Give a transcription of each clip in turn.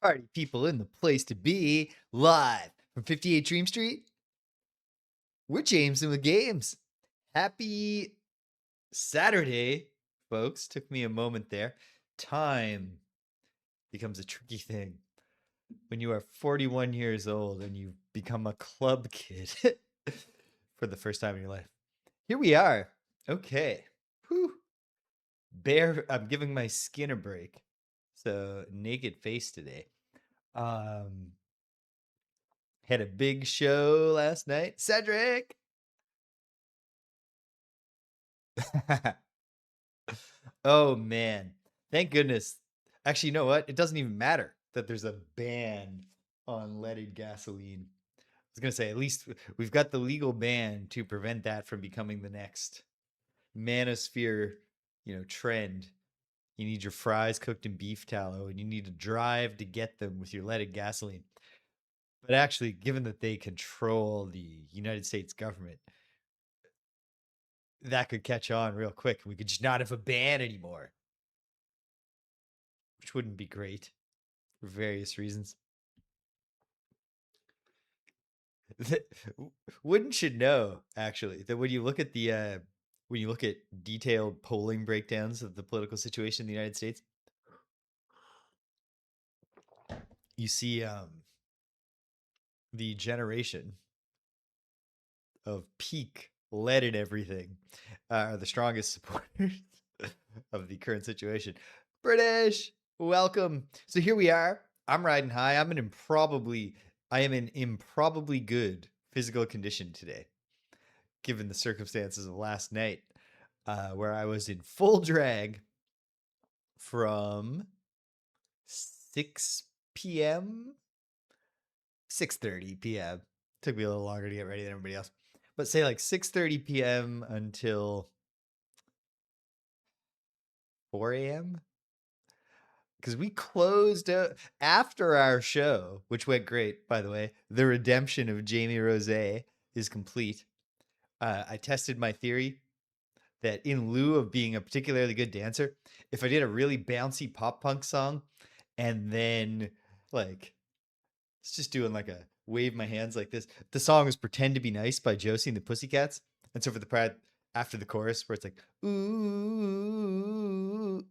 Party people in the place to be, live from 58 Dream Street. We're James and the Games. Happy Saturday, folks. Took me a moment there. Time becomes a tricky thing when you are 41 years old and you become a club kid for the first time in your life. Here we are. Okay. Whew. I'm giving my skin a break. So naked face today. Had a big show last night. Cedric! Oh, man. Thank goodness. Actually, you know what? It doesn't even matter that there's a ban on leaded gasoline. I was going to say, at least we've got the legal ban to prevent that from becoming the next manosphere, trend. You need your fries cooked in beef tallow, and you need to drive to get them with your leaded gasoline. But actually, given that they control the United States government, that could catch on real quick. We could just not have a ban anymore, which wouldn't be great for various reasons. Wouldn't you know, actually, that when you look at detailed polling breakdowns of the political situation in the United States, you see the generation of peak lead and everything are the strongest supporters of the current situation. British, welcome. So here we are. I'm riding high. I am in improbably good physical condition today, given the circumstances of last night, where I was in full drag from 6 p.m. 6:30 p.m. Took me a little longer to get ready than everybody else, but say like 6:30 p.m. until 4 a.m. because we closed out after our show, which went great, by the way. The redemption of Jamie Rose is complete. I tested my theory that in lieu of being a particularly good dancer, if I did a really bouncy pop punk song and then like it's just doing like a wave my hands like this. The song is Pretend to Be Nice by Josie and the Pussycats. And so for the part after the chorus where it's like ooh,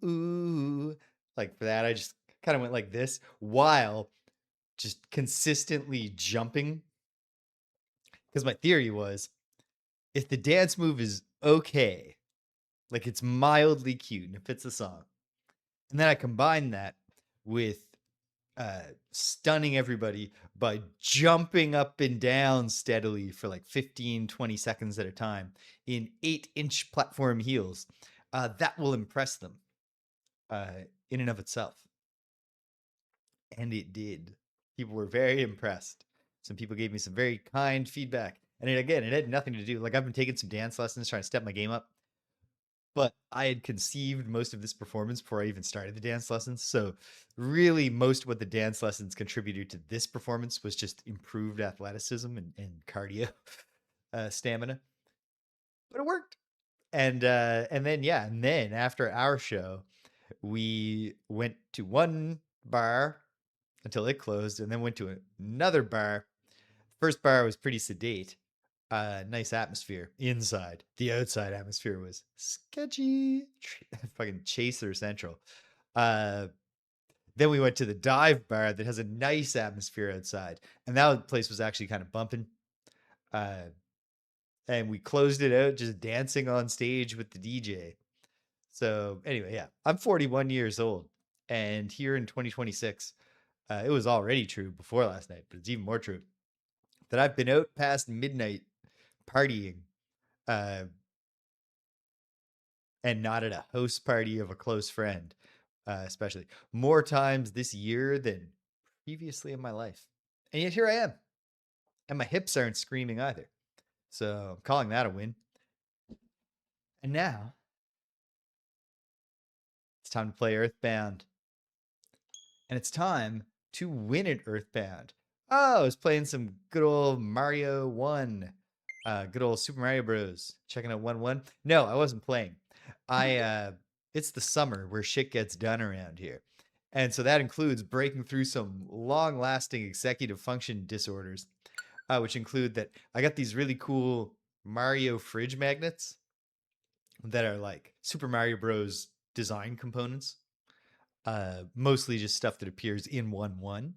ooh, like for that I just kind of went like this while just consistently jumping, because my theory was if the dance move is okay, like it's mildly cute and it fits the song, and then I combine that with stunning everybody by jumping up and down steadily for like 15, 20 seconds at a time in 8-inch platform heels, that will impress them in and of itself. And it did. People were very impressed. Some people gave me some very kind feedback. And it had nothing to do. Like, I've been taking some dance lessons, trying to step my game up. But I had conceived most of this performance before I even started the dance lessons. So, really, most of what the dance lessons contributed to this performance was just improved athleticism and cardio stamina. But it worked. And then after our show, we went to one bar until it closed, and then went to another bar. First bar was pretty sedate. Nice atmosphere inside. The outside atmosphere was sketchy. Fucking Chaser Central. Then we went to the dive bar that has a nice atmosphere outside, and that place was actually kind of bumping. And we closed it out just dancing on stage with the DJ. So anyway, yeah, I'm 41 years old, and here in 2026, it was already true before last night, but it's even more true that I've been out past midnight partying, uh, and not at a house party of a close friend, especially more times this year than previously in my life. And yet here I am, and my hips aren't screaming either. So I'm calling that a win. And now it's time to play EarthBound. And it's time to win at EarthBound. Oh, I was playing some good old Mario 1. Good old Super Mario Bros. Checking out 1-1. No, I wasn't playing. It's the summer where shit gets done around here. And so that includes breaking through some long-lasting executive function disorders, which include that I got these really cool Mario fridge magnets that are like Super Mario Bros. Design components, mostly just stuff that appears in 1-1.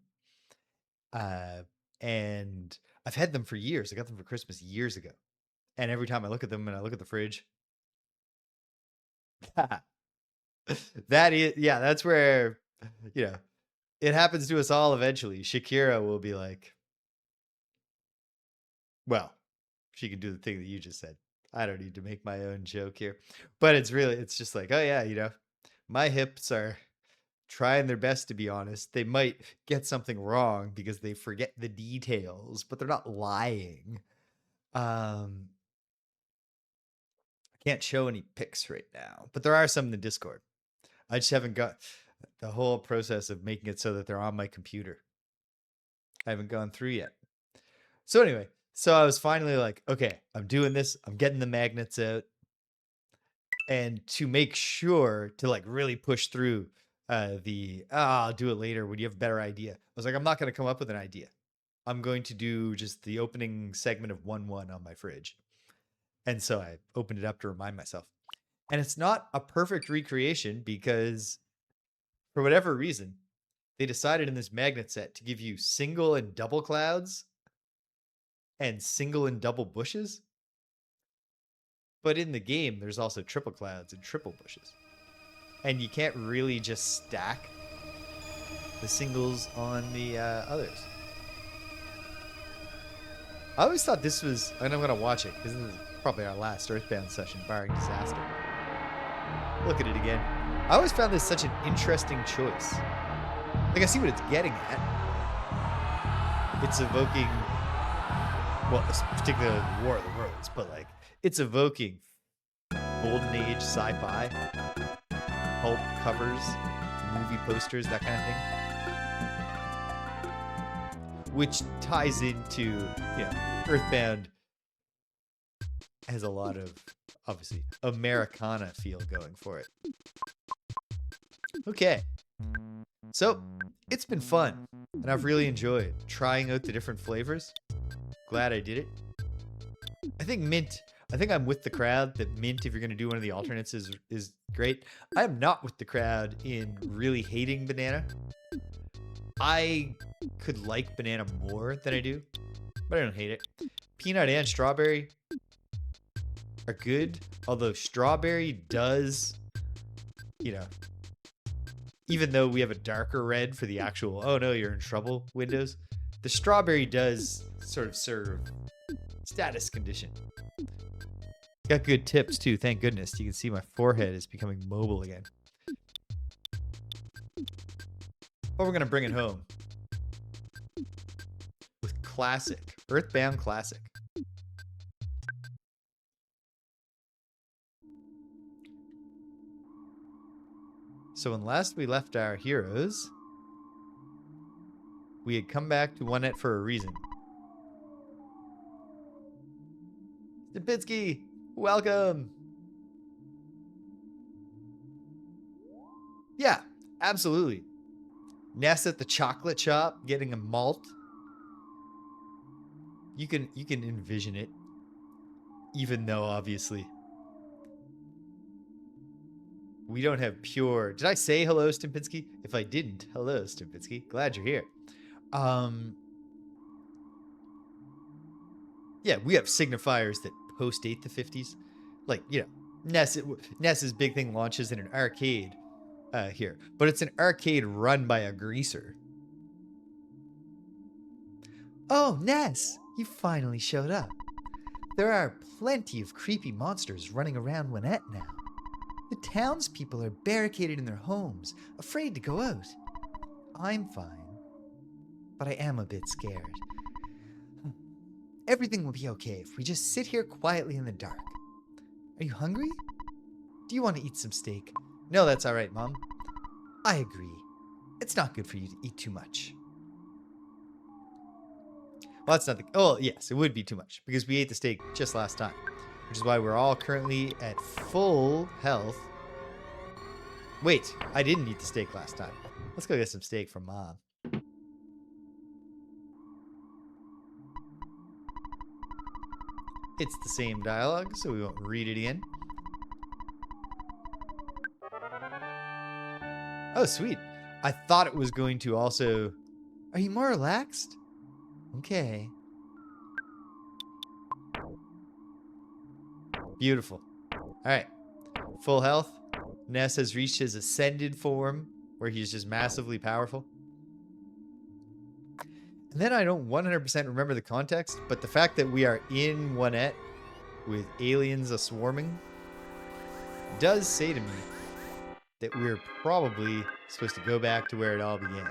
And I've had them for years. I got them for Christmas years ago. And every time I look at them and I look at the fridge, that is, yeah, that's where, you know, it happens to us all eventually. Shakira will be like, well, she can do the thing that you just said. I don't need to make my own joke here. But it's just like, oh yeah, you know, my hips are trying their best to be honest. They might get something wrong because they forget the details, but they're not lying. I can't show any pics right now, but there are some in the Discord. I just haven't got the whole process of making it so that they're on my computer. I haven't gone through yet. So anyway, so I was finally like, okay, I'm doing this. I'm getting the magnets out. And to make sure to like really push through I'll do it later when you have a better idea. I was like, I'm not going to come up with an idea. I'm going to do just the opening segment of 1-1 on my fridge. And so I opened it up to remind myself. And it's not a perfect recreation because for whatever reason, they decided in this magnet set to give you single and double clouds and single and double bushes. But in the game, there's also triple clouds and triple bushes. And you can't really just stack the singles on the others. I always thought this was, and I'm going to watch it because this is probably our last EarthBound session, barring disaster. Look at it again. I always found this such an interesting choice. Like, I see what it's getting at. It's evoking, well, particularly War of the Worlds, but like, it's evoking Golden Age sci-fi, pulp covers, movie posters, that kind of thing. Which ties into, you know, EarthBound has a lot of, obviously, Americana feel going for it. Okay. So, it's been fun, and I've really enjoyed trying out the different flavors. Glad I did it. I think I'm with the crowd that mint, if you're going to do one of the alternates, is great. I am not with the crowd in really hating banana. I could like banana more than I do, but I don't hate it. Peanut and strawberry are good, although strawberry does, you know, even though we have a darker red for the actual, oh no, you're in trouble windows, the strawberry does sort of serve status condition. Got good tips too, thank goodness. You can see my forehead is becoming mobile again. But we're going to bring it home with classic, EarthBound classic. So when last we left our heroes, we had come back to Onett for a reason. Stupinski, welcome. Yeah, absolutely. Ness at the chocolate shop getting a malt. You can envision it, even though obviously we don't have pure. Did I say hello, Stupinski? If I didn't, hello, Stupinski. Glad you're here. Yeah, we have signifiers that post-date the 50s. Like, you know, Ness's big thing launches in an arcade here. But it's an arcade run by a greaser. Oh, Ness, you finally showed up. There are plenty of creepy monsters running around Onett now. The townspeople are barricaded in their homes, afraid to go out. I'm fine, but I am a bit scared. Everything will be okay if we just sit here quietly in the dark. Are you hungry? Do you want to eat some steak? No, that's all right, Mom. I agree. It's not good for you to eat too much. Well, that's not the... Oh, yes, it would be too much because we ate the steak just last time, which is why we're all currently at full health. Wait, I didn't eat the steak last time. Let's go get some steak from Mom. It's the same dialogue, so we won't read it again. Oh, sweet. I thought it was going to also... Are you more relaxed? Okay. Beautiful. All right. Full health. Ness has reached his ascended form, where he's just massively powerful. And then I don't 100% remember the context, but the fact that we are in Onett with aliens a-swarming does say to me that we're probably supposed to go back to where it all began.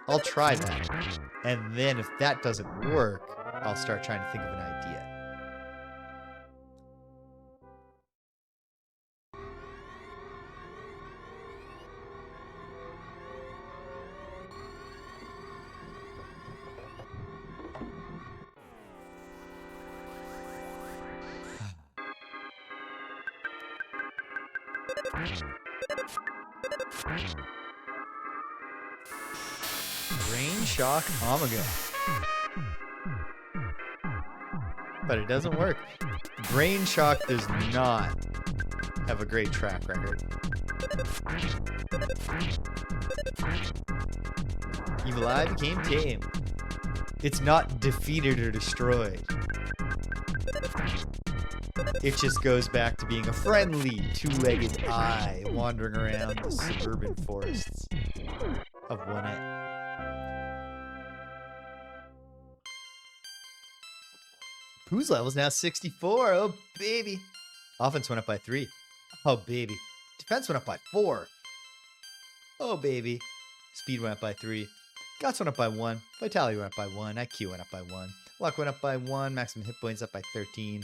I'll try that. And then if that doesn't work, I'll start trying to think of an idea. Brain shock Omega. But it doesn't work. Brain shock does not have a great track record. Evil Eye became tame. It's not defeated or destroyed. It just goes back to being a friendly, two-legged eye wandering around the suburban forests of Onett. Pooh's level is now 64. Oh, baby. Offense went up by 3. Oh, baby. Defense went up by 4. Oh, baby. Speed went up by 3. Guts went up by 1. Vitality went up by 1. IQ went up by 1. Luck went up by 1. Maximum hit points up by 13.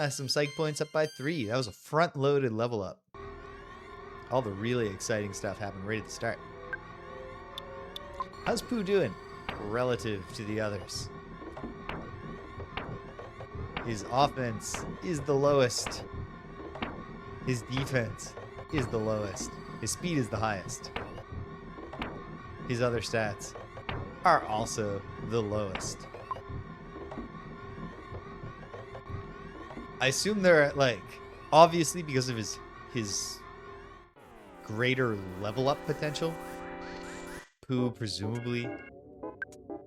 Some psych points up by 3. That was a front-loaded level up. All the really exciting stuff happened right at the start. How's Pooh doing relative to the others? His offense is the lowest. His defense is the lowest. His speed is the highest. His other stats are also the lowest. I assume they're at, like, obviously because of his greater level up potential. Pooh presumably.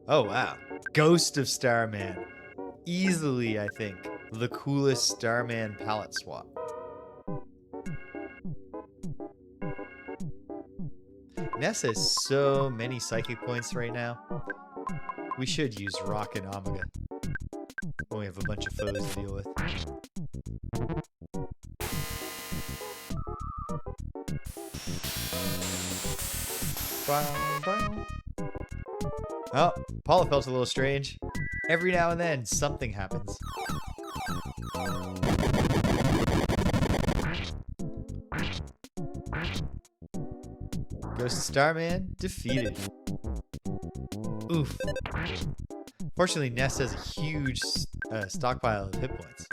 Oh wow. Ghost of Starman. Easily, I think, the coolest Starman palette swap. Ness has so many psychic points right now. We should use Rock and Omega when we have a bunch of foes to deal with. Oh, Paula felt a little strange. Every now and then, something happens. Ghost of Starman defeated. Oof. Fortunately, Ness has a huge stockpile of hit points.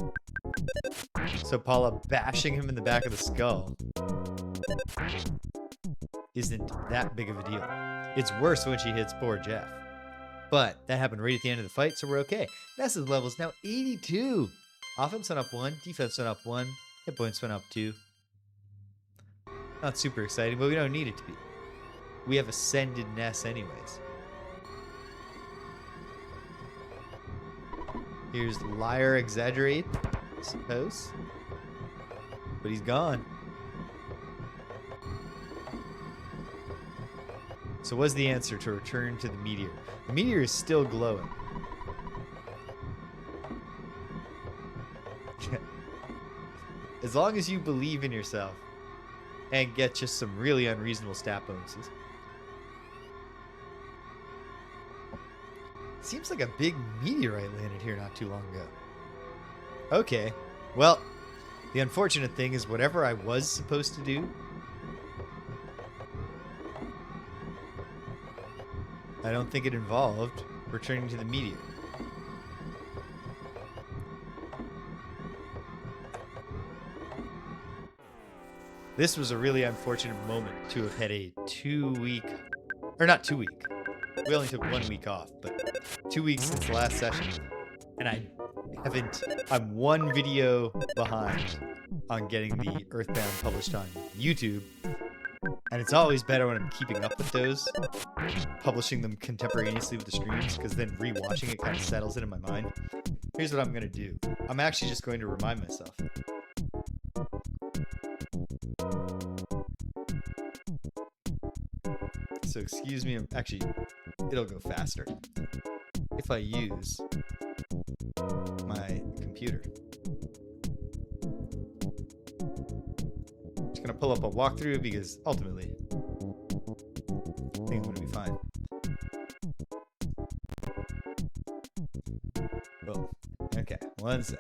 So Paula bashing him in the back of the skull isn't that big of a deal. It's worse when she hits poor Jeff. But that happened right at the end of the fight, so we're okay. Ness's level is now 82. Offense went up 1, defense went up 1, hit points went up 2. Not super exciting, but we don't need it to be. We have ascended Ness anyways. Here's Liar Exaggerate, I suppose. But he's gone. So what's the answer to return to the meteor? The meteor is still glowing. As long as you believe in yourself and get just some really unreasonable stat bonuses. Seems like a big meteorite landed here not too long ago. Okay, well, the unfortunate thing is whatever I was supposed to do, I don't think it involved returning to the meteor. This was a really unfortunate moment to have had a 2-week, or not 2-week. We only took 1 week off, but 2 weeks since the last session. And I'm 1 video behind on getting the EarthBound published on YouTube. And it's always better when I'm keeping up with those, publishing them contemporaneously with the streams, because then rewatching it kind of settles it in my mind. Here's what I'm going to do. I'm actually just going to remind myself. So excuse me, actually, it'll go faster if I use my computer. Just gonna pull up a walkthrough because ultimately, I think I'm gonna be fine. Well, okay, one sec.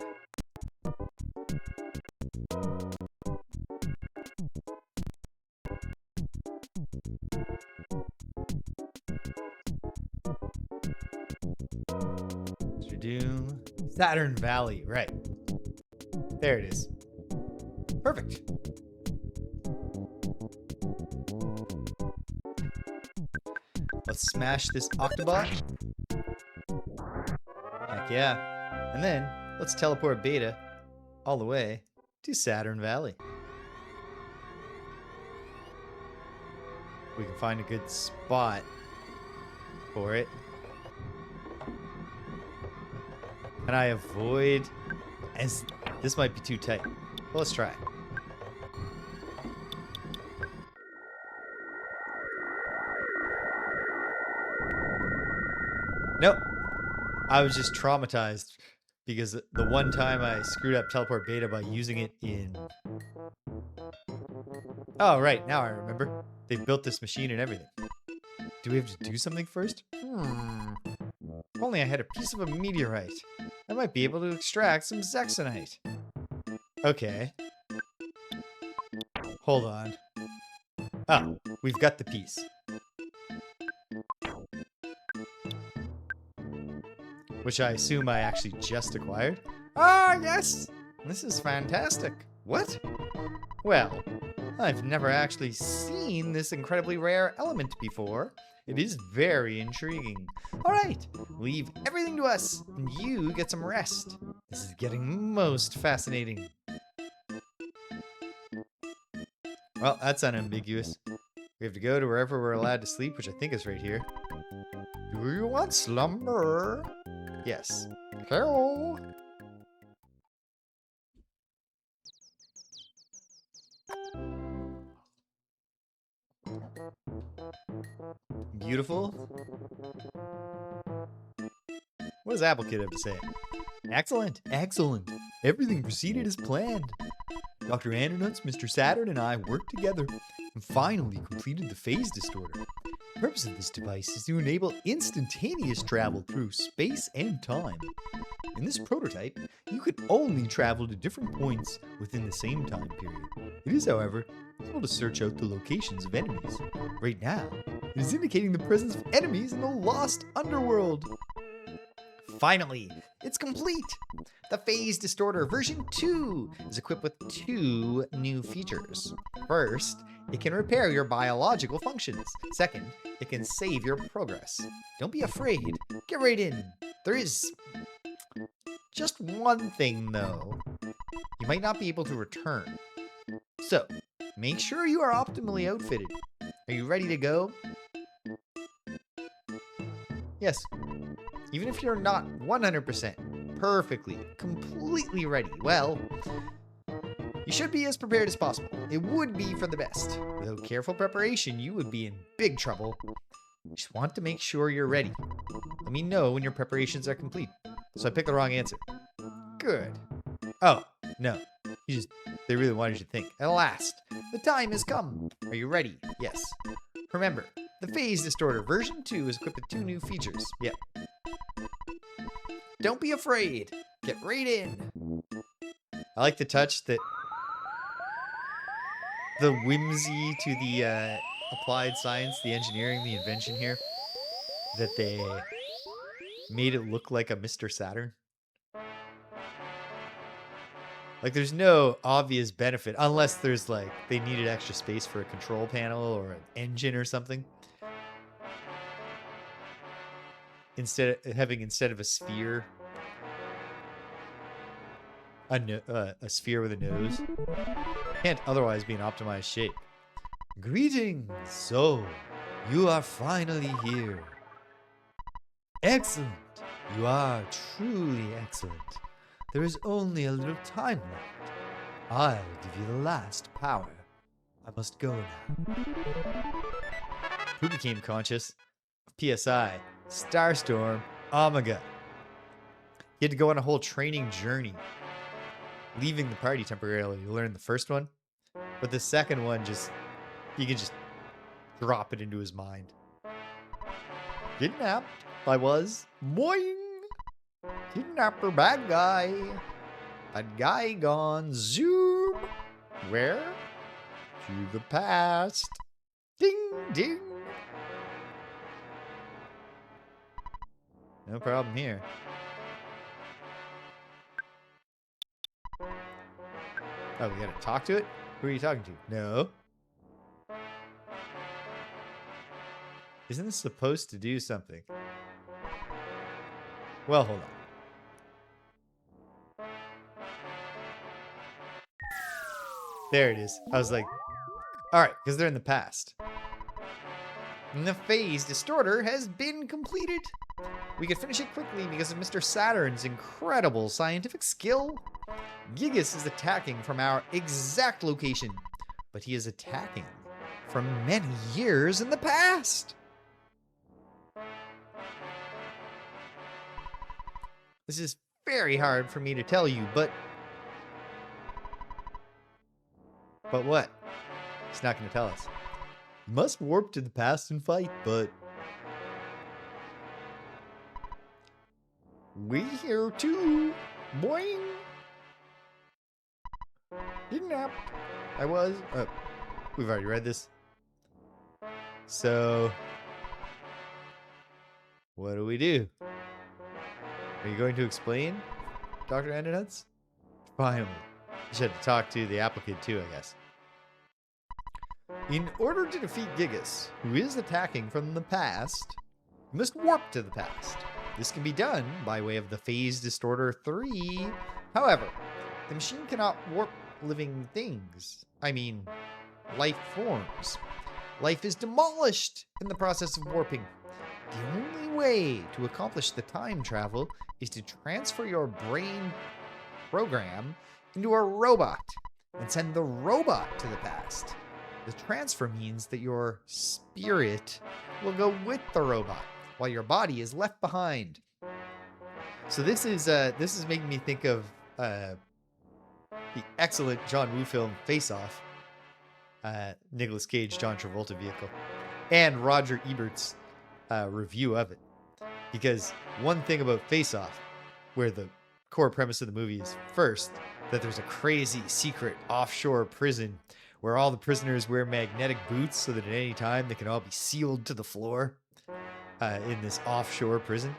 Doom. Saturn Valley, right. There it is. Perfect. Let's smash this Octobot. Heck yeah. And then let's teleport Beta all the way to Saturn Valley. We can find a good spot for it. Can I avoid? As this might be too tight. Well, let's try. Nope. I was just traumatized because the one time I screwed up Teleport Beta by using it in... Oh, right. Now I remember. They built this machine and everything. Do we have to do something first? If only I had a piece of a meteorite. I might be able to extract some Zexonite. Okay. Hold on. Ah, we've got the piece. Which I assume I actually just acquired. Ah, yes! This is fantastic. What? Well, I've never actually seen this incredibly rare element before. It is very intriguing. All right, leave everything to us, and you get some rest. This is getting most fascinating. Well, that's unambiguous. We have to go to wherever we're allowed to sleep, which I think is right here. Do you want slumber? Yes. Hello. Beautiful. What does Apple Kid have to say? Excellent, excellent. Everything proceeded as planned. Dr. Andernuts, Mr. Saturn, and I worked together and finally completed the phase distorter. The purpose of this device is to enable instantaneous travel through space and time. In this prototype, you could only travel to different points within the same time period. It is, however, able to search out the locations of enemies. Right now, it is indicating the presence of enemies in the Lost Underworld. Finally, it's complete! The Phase Distorter version 2 is equipped with 2 new features. First, it can repair your biological functions. Second, it can save your progress. Don't be afraid. Get right in. There is just one thing, though. You might not be able to return. So, make sure you are optimally outfitted. Are you ready to go? Yes. Even if you're not 100% perfectly, completely ready, well, you should be as prepared as possible. It would be for the best. Without careful preparation, you would be in big trouble. You just want to make sure you're ready. Let me know when your preparations are complete. So I picked the wrong answer. Good. Oh, no. They really wanted you to think. At last, the time has come. Are you ready? Yes. Remember, the Phase Distorter version 2 is equipped with 2 new features. Yep. Don't be afraid. Get right in. I like the touch that the whimsy to the applied science, the engineering, the invention here, that they made it look like a Mr. Saturn. Like, there's no obvious benefit unless there's like they needed extra space for a control panel or an engine or something. Instead of a sphere, a sphere with a nose, can't otherwise be an optimized shape. Greetings, so you are finally here. Excellent. You are truly excellent. There is only a little time left. I'll give you the last power. I must go now. Who became conscious? PSI, Starstorm, Omega. He had to go on a whole training journey, leaving the party temporarily to learn the first one. But the second one, he could just drop it into his mind. Kidnapped, I was. Boing! Kidnapper, bad guy. Bad guy gone. Zoom! Where? To the past. Ding, ding. No problem here. Oh, we gotta talk to it? Who are you talking to? No. Isn't this supposed to do something? Well, hold on. There it is. I was like, alright, because they're in the past. And the phase distorter has been completed. We could finish it quickly because of Mr. Saturn's incredible scientific skill. Giygas is attacking from our exact location, but he is attacking from many years in the past. This is very hard for me to tell you, but what? He's not going to tell us. Must warp to the past and fight, but we here too. Boing. Kidnapped. I was. We've already read this. So, what do we do? Are you going to explain, Dr. Onett? Finally. You should have to talk to the applicant too, I guess. In order to defeat Giygas, who is attacking from the past, you must warp to the past. This can be done by way of the Phase Distorter 3. However, the machine cannot warp living things. I mean, life forms. Life is demolished in the process of warping. The only way to accomplish the time travel is to transfer your brain program into a robot and send the robot to the past. The transfer means that your spirit will go with the robot while your body is left behind. So this is making me think of the excellent John Woo film Face Off, Nicolas Cage, John Travolta vehicle, and Roger Ebert's review of it. Because one thing about Face Off, where the core premise of the movie is first that there's a crazy secret offshore prison where all the prisoners wear magnetic boots so that at any time they can all be sealed to the floor in this offshore prison.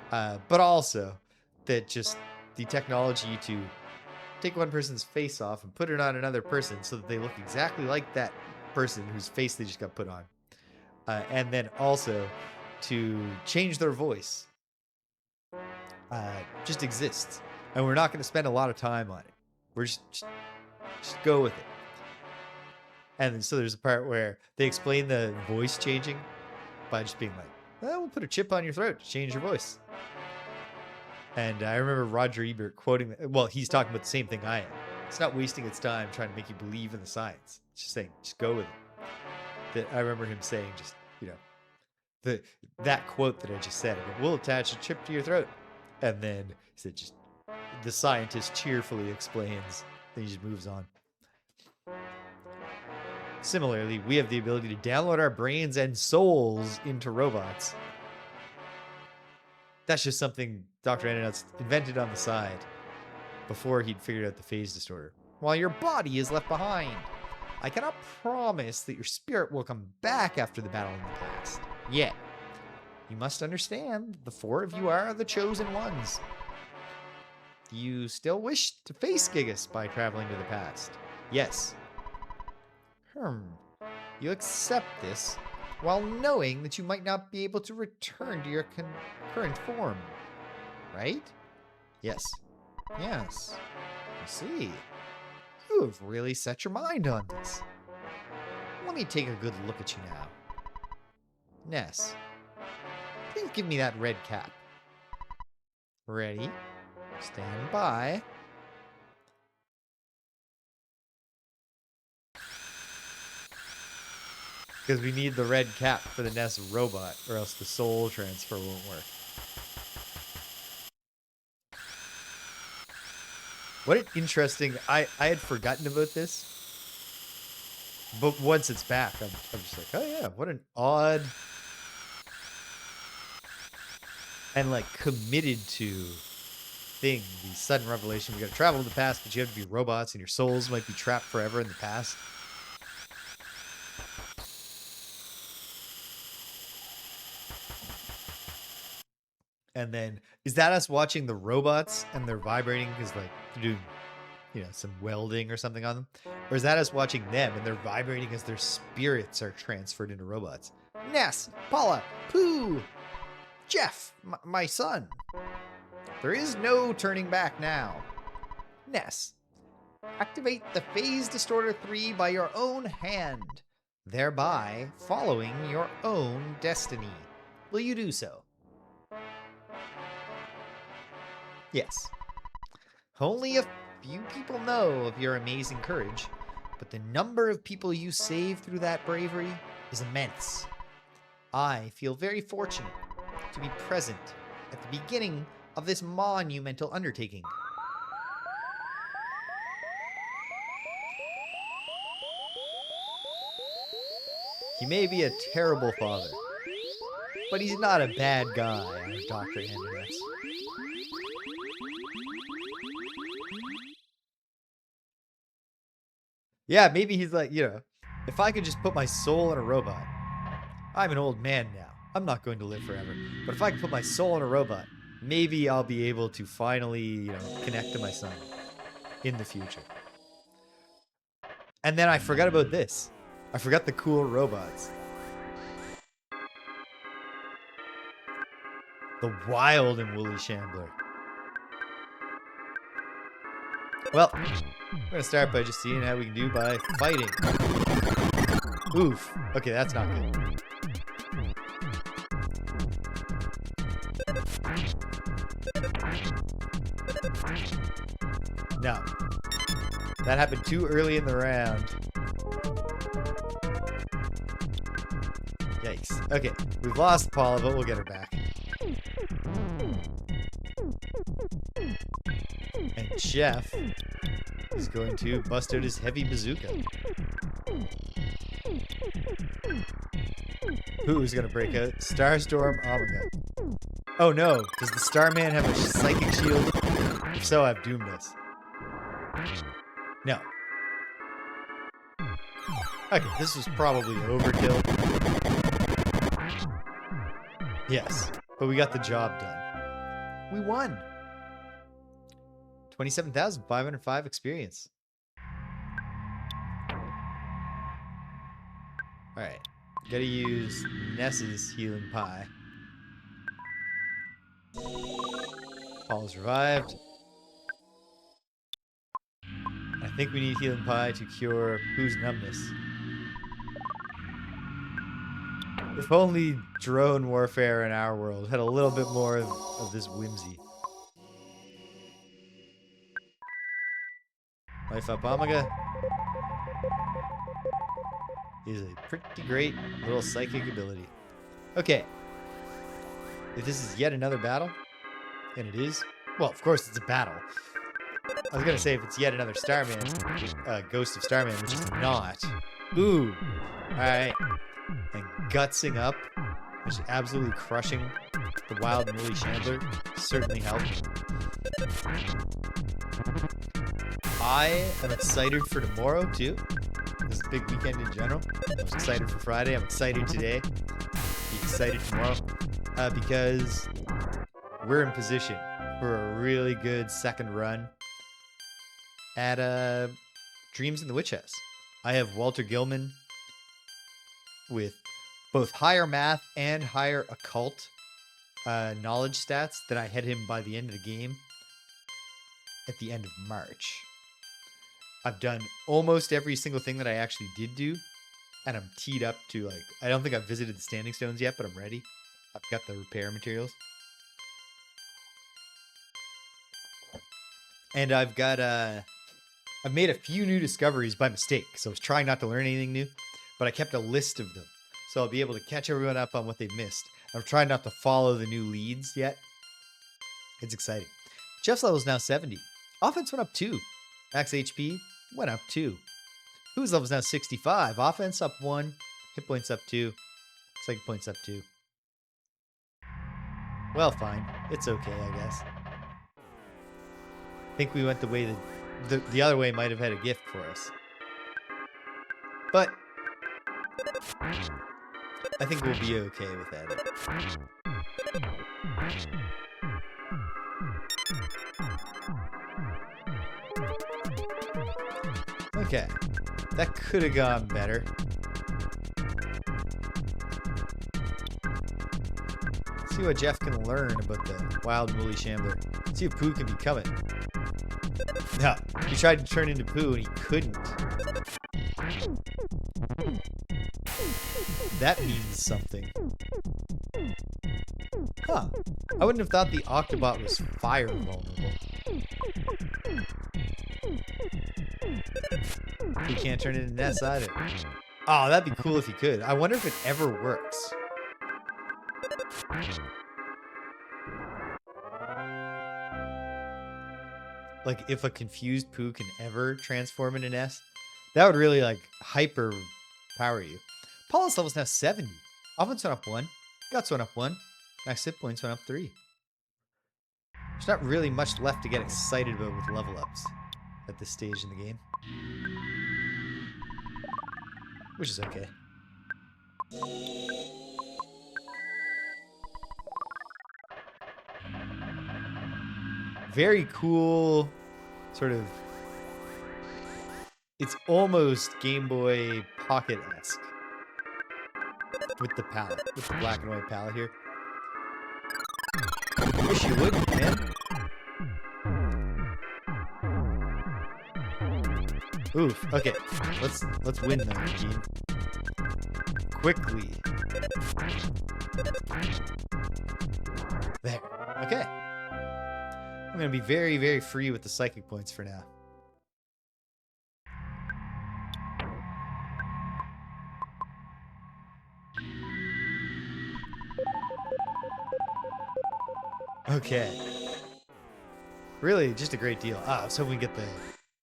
But also that just the technology to take one person's face off and put it on another person so that they look exactly like that person whose face they just got put on. And then also to change their voice just exists. And we're not going to spend a lot of time on it. We're just go with it. And then, so there's a part where they explain the voice changing by just being like, well, we'll put a chip on your throat to change your voice. And I remember Roger Ebert quoting, well, he's talking about the same thing I am. It's not wasting its time trying to make you believe in the science. It's just saying, just go with it. I remember him saying, just, that quote that I just said, we'll attach a chip to your throat. And then he said, just, the scientist cheerfully explains, then he just moves on. Similarly, we have the ability to download our brains and souls into robots. That's just something Dr. Onett invented on the side before he'd figured out the phase distorter. While your body is left behind. I cannot promise that your spirit will come back after the battle in the past. Yet, you must understand the four of you are the chosen ones. Do you still wish to face Giygas by traveling to the past? Yes. You accept this while knowing that you might not be able to return to your current form, right? Yes. Yes. I see. You have really set your mind on this. Let me take a good look at you now. Ness, please give me that red cap. Ready? Stand by. Because we need the red cap for the Ness robot, or else the soul transfer won't work. What an interesting... I had forgotten about this. But once it's back, I'm just like, oh yeah, what an odd... and like committed to thing. The sudden revelation. We gotta travel in the past, but you have to be robots and your souls might be trapped forever in the past. And then, is that us watching the robots and they're vibrating because like they're doing, you know, some welding or something on them? Or is that us watching them and they're vibrating as their spirits are transferred into robots? Ness, Paula, Pooh, Jeff, my son. There is no turning back now. Ness, activate the Phase Distorter 3 by your own hand, thereby following your own destiny. Will you do so? Yes. Only a few people know of your amazing courage, but the number of people you save through that bravery is immense. I feel very fortunate to be present at the beginning of this monumental undertaking. He may be a terrible father, but he's not a bad guy, Dr. Onett. Yeah, maybe he's like, you know, if I could just put my soul in a robot. I'm an old man now. I'm not going to live forever. But if I can put my soul in a robot, maybe I'll be able to finally, you know, connect to my son in the future. And then I forgot about this. I forgot the cool robots. The wild and woolly shambler. Well, I'm going to start by just seeing how we can do by fighting. Oof. Okay, that's not good. No. That happened too early in the round. Yikes. Okay, we've lost Paula, but we'll get her back. And Jeff is going to bust out his heavy bazooka. Who's going to break out? Starstorm Omega. Oh no, does the Starman have a psychic shield? If so, I've doomed us. No. Okay, this was probably overkill. Yes, but we got the job done. We won. 27,505 experience. Alright. Gotta use Ness's healing pie. Paul's revived. I think we need healing pie to cure Pooh's numbness. If only drone warfare in our world had a little bit more of this whimsy. Life up Omega is a pretty great little psychic ability. Okay. If this is yet another battle, and it is, well, of course it's a battle. I was going to say if it's yet another Starman, Ghost of Starman, which is not. Ooh. Alright. And gutsing up, which is absolutely crushing the wild and woolly shambler, certainly helped. I am excited for tomorrow, too. This is a big weekend in general. I was excited for Friday. I'm excited today. Be excited tomorrow. Because we're in position for a really good second run at Dreams in the Witch House. I have Walter Gilman with both higher math and higher occult knowledge stats than I had him by the end of the game at the end of March. I've done almost every single thing that I actually did do, and I'm teed up to, like, I don't think I've visited the Standing Stones yet, but I'm ready. I've got the repair materials. And I've got, I've made a few new discoveries by mistake, so I was trying not to learn anything new, but I kept a list of them, so I'll be able to catch everyone up on what they missed. I'm trying not to follow the new leads yet. It's exciting. Jeff's level is now 70. Offense went up 2. Max HP went up 2. Who's level is now 65. Offense up 1. Hit points up 2. Psychic points up 2. Well, fine. It's okay, I guess. I think we went the way the other way might have had a gift for us. But I think we'll be okay with that. Okay. That could have gone better. See what Jeff can learn about the wild woolly shambler. See if Pooh can become it. No, he tried to turn into Pooh and he couldn't. That means something. Huh. I wouldn't have thought the Octobot was fire vulnerable. He can't turn into Ness either. Oh, that'd be cool if he could. I wonder if it ever works. Like, if a confused Pooh can ever transform into Ness, that would really, like, hyper power you. Paula's level's now 70. Offense went up 1. Guts went up 1. Max hit points went up 3. There's not really much left to get excited about with level ups at this stage in the game. Which is okay. Very cool, sort of, it's almost Game Boy Pocket-esque with the palette, with the black and white palette here. Wish you would, man. Oof. Okay, let's win though, Gene. Quickly. There. Okay. I'm going to be very, very free with the psychic points for now. Okay. Really, just a great deal. Ah, I was hoping we get the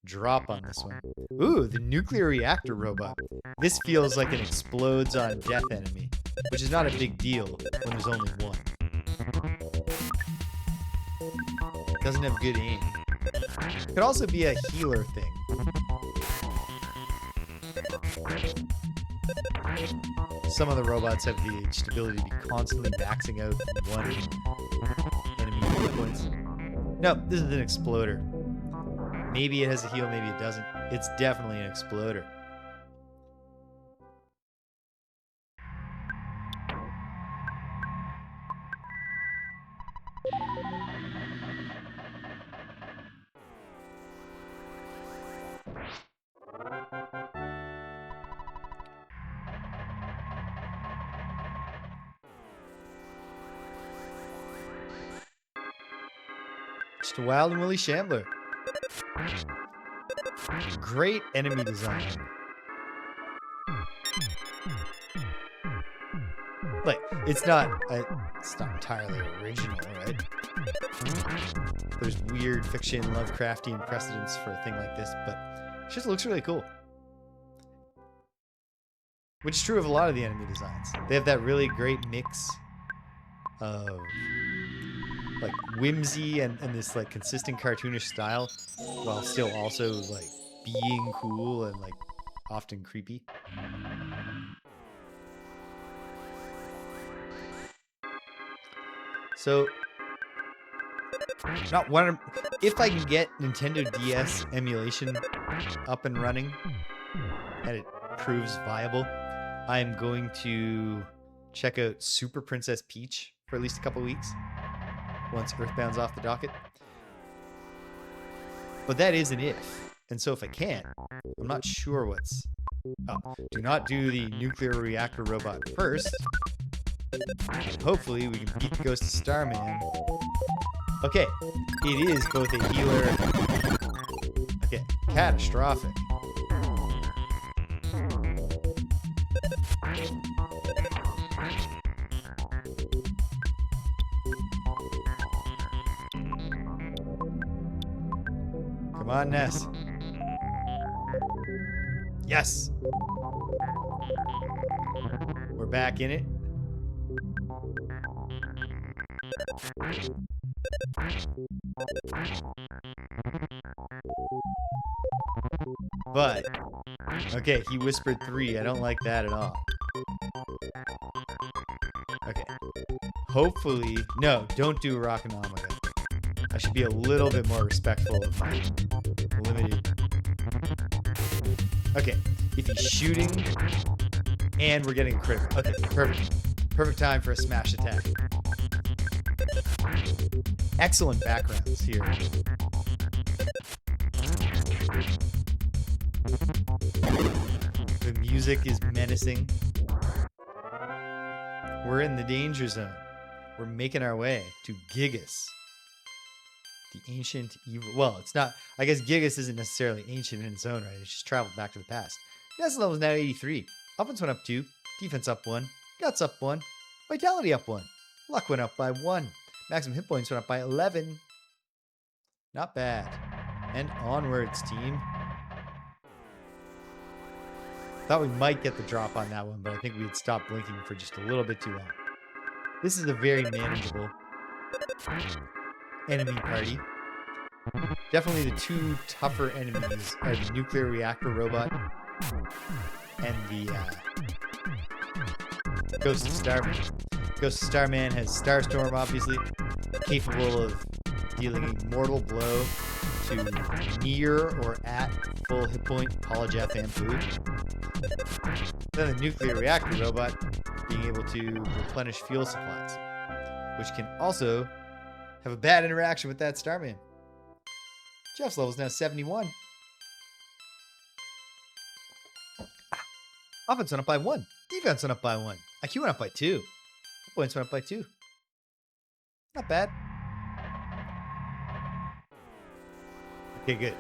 drop on this one. Ooh, the nuclear reactor robot. This feels like an explodes on death enemy, which is not a big deal when there's only one. Doesn't have good aim. Could also be a healer thing. Some of the robots have the ability to be constantly maxing out one enemy hit points. No, this is an exploder. Maybe it has a heal, maybe it doesn't. It's definitely an exploder. Just a wild and woolly shambler. Great enemy design. Like, it's not entirely original, right? There's weird fiction, Lovecraftian precedents for a thing like this, but it just looks really cool. Which is true of a lot of the enemy designs. They have that really great mix of like whimsy and this like consistent cartoonish style, while still also like being cool and like often creepy. So Not one. If I can get Nintendo DS emulation up and running, and it proves viable, I am going to check out Super Princess Peach for at least a couple weeks once EarthBound's off the docket. But that is an if. And so if I can't, I'm not sure what's up. Do not do the nuclear reactor robot first. And hopefully we can beat the Ghost of Starman. Okay, it is both a healer. Okay, catastrophic. Come on, Ness. Yes! We're back in it. But, okay, he whispered 3. I don't like that at all. Okay. Hopefully, no, don't do Rockonomika. I should be a little bit more respectful of my limited. Okay, if he's shooting and we're getting a critical. Okay, perfect. Perfect time for a smash attack. Excellent backgrounds here. The music is menacing. We're in the danger zone. We're making our way to Giygas. The ancient evil. Well, it's not. I guess Giygas isn't necessarily ancient in its own right. It's just traveled back to the past. Ness level is now 83. Offense went up 2. Defense up 1. Guts up 1. Vitality up 1. Luck went up by 1. Maximum hit points went up by 11. Not bad. And onwards, team. Thought we might get the drop on that one, but I think we had stopped blinking for just a little bit too long. This is a very manageable enemy party. Definitely the 2 tougher enemies are the nuclear reactor robot and the Ghost of Starman. Ghost of Starman has Starstorm, obviously, capable of dealing a mortal blow to near or at full hit point Paula, Jeff, and Pooh. Then the nuclear reactor robot being able to replenish fuel supplies, which can also have a bad interaction with that Starman. Jeff's level is now 71. Offense went up by 1. Defense went up by 1. IQ went up by 2. Hit points went up by 2. Not bad. Okay, good.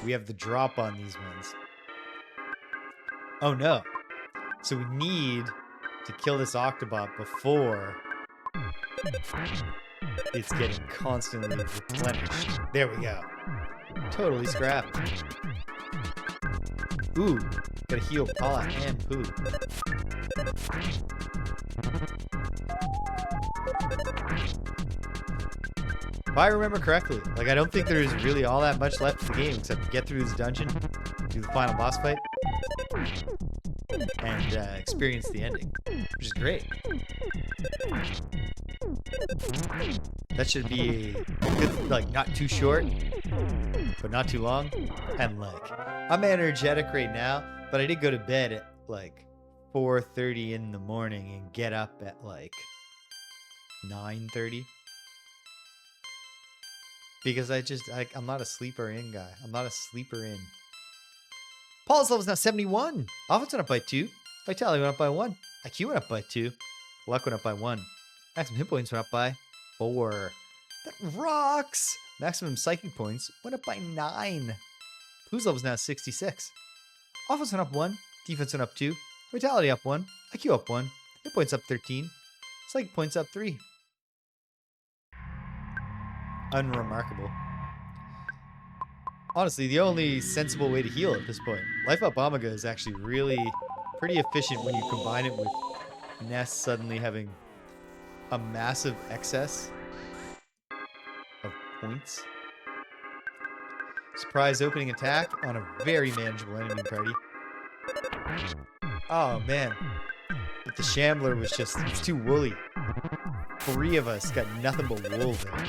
We have the drop on these ones. Oh no. So we need to kill this Octobot before it's getting constantly replenished. There we go. Totally scrapped. Ooh, gotta heal Paula and Pooh. If I remember correctly, like I don't think there's really all that much left of the game except to get through this dungeon, do the final boss fight, and experience the ending, which is great. That should be good, like not too short, but not too long. And like, I'm energetic right now, but I did go to bed at like 4:30 in the morning and get up at like 9:30. Because I'm not a sleeper in guy. I'm not a sleeper in. Paula's level is now 71. Offense went up by 2. Vitality went up by 1. IQ went up by 2. Luck went up by 1. Maximum hit points went up by 4. That rocks! Maximum psychic points went up by 9. Whose level is now 66. Offense went up 1. Defense went up 2. Vitality up 1. IQ up 1. Hit points up 13. Psychic points up 3. Unremarkable. Honestly, the only sensible way to heal at this point. Life Up Omega is actually really pretty efficient when you combine it with Ness suddenly having a massive excess of points. Surprise opening attack on a very manageable enemy party. Oh man. But the Shambler was just, it's too woolly. 3 of us got nothing but wool there.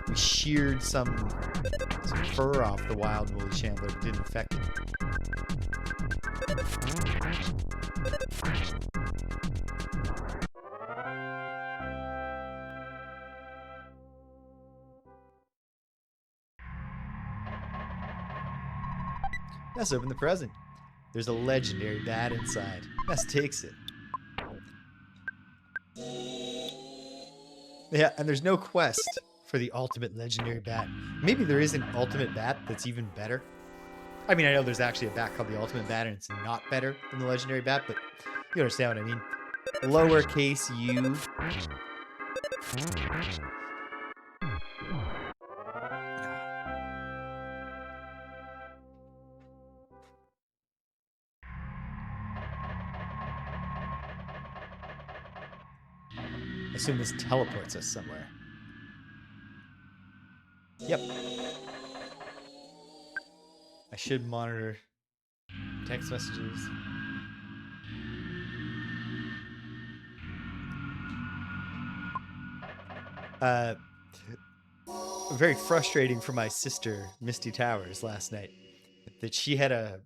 We sheared some fur off the wild woolly shambler, but didn't affect it. Let's open the present. There's a legendary bat inside. Ness takes it. Yeah, and there's no quest for the ultimate legendary bat. Maybe there is an ultimate bat that's even better. I mean, I know there's actually a bat called the ultimate bat, and it's not better than the legendary bat, but you understand what I mean. Lowercase u. I assume this teleports us somewhere. Yep. I should monitor text messages. Very frustrating for my sister, Misty Towers, last night. That she had a...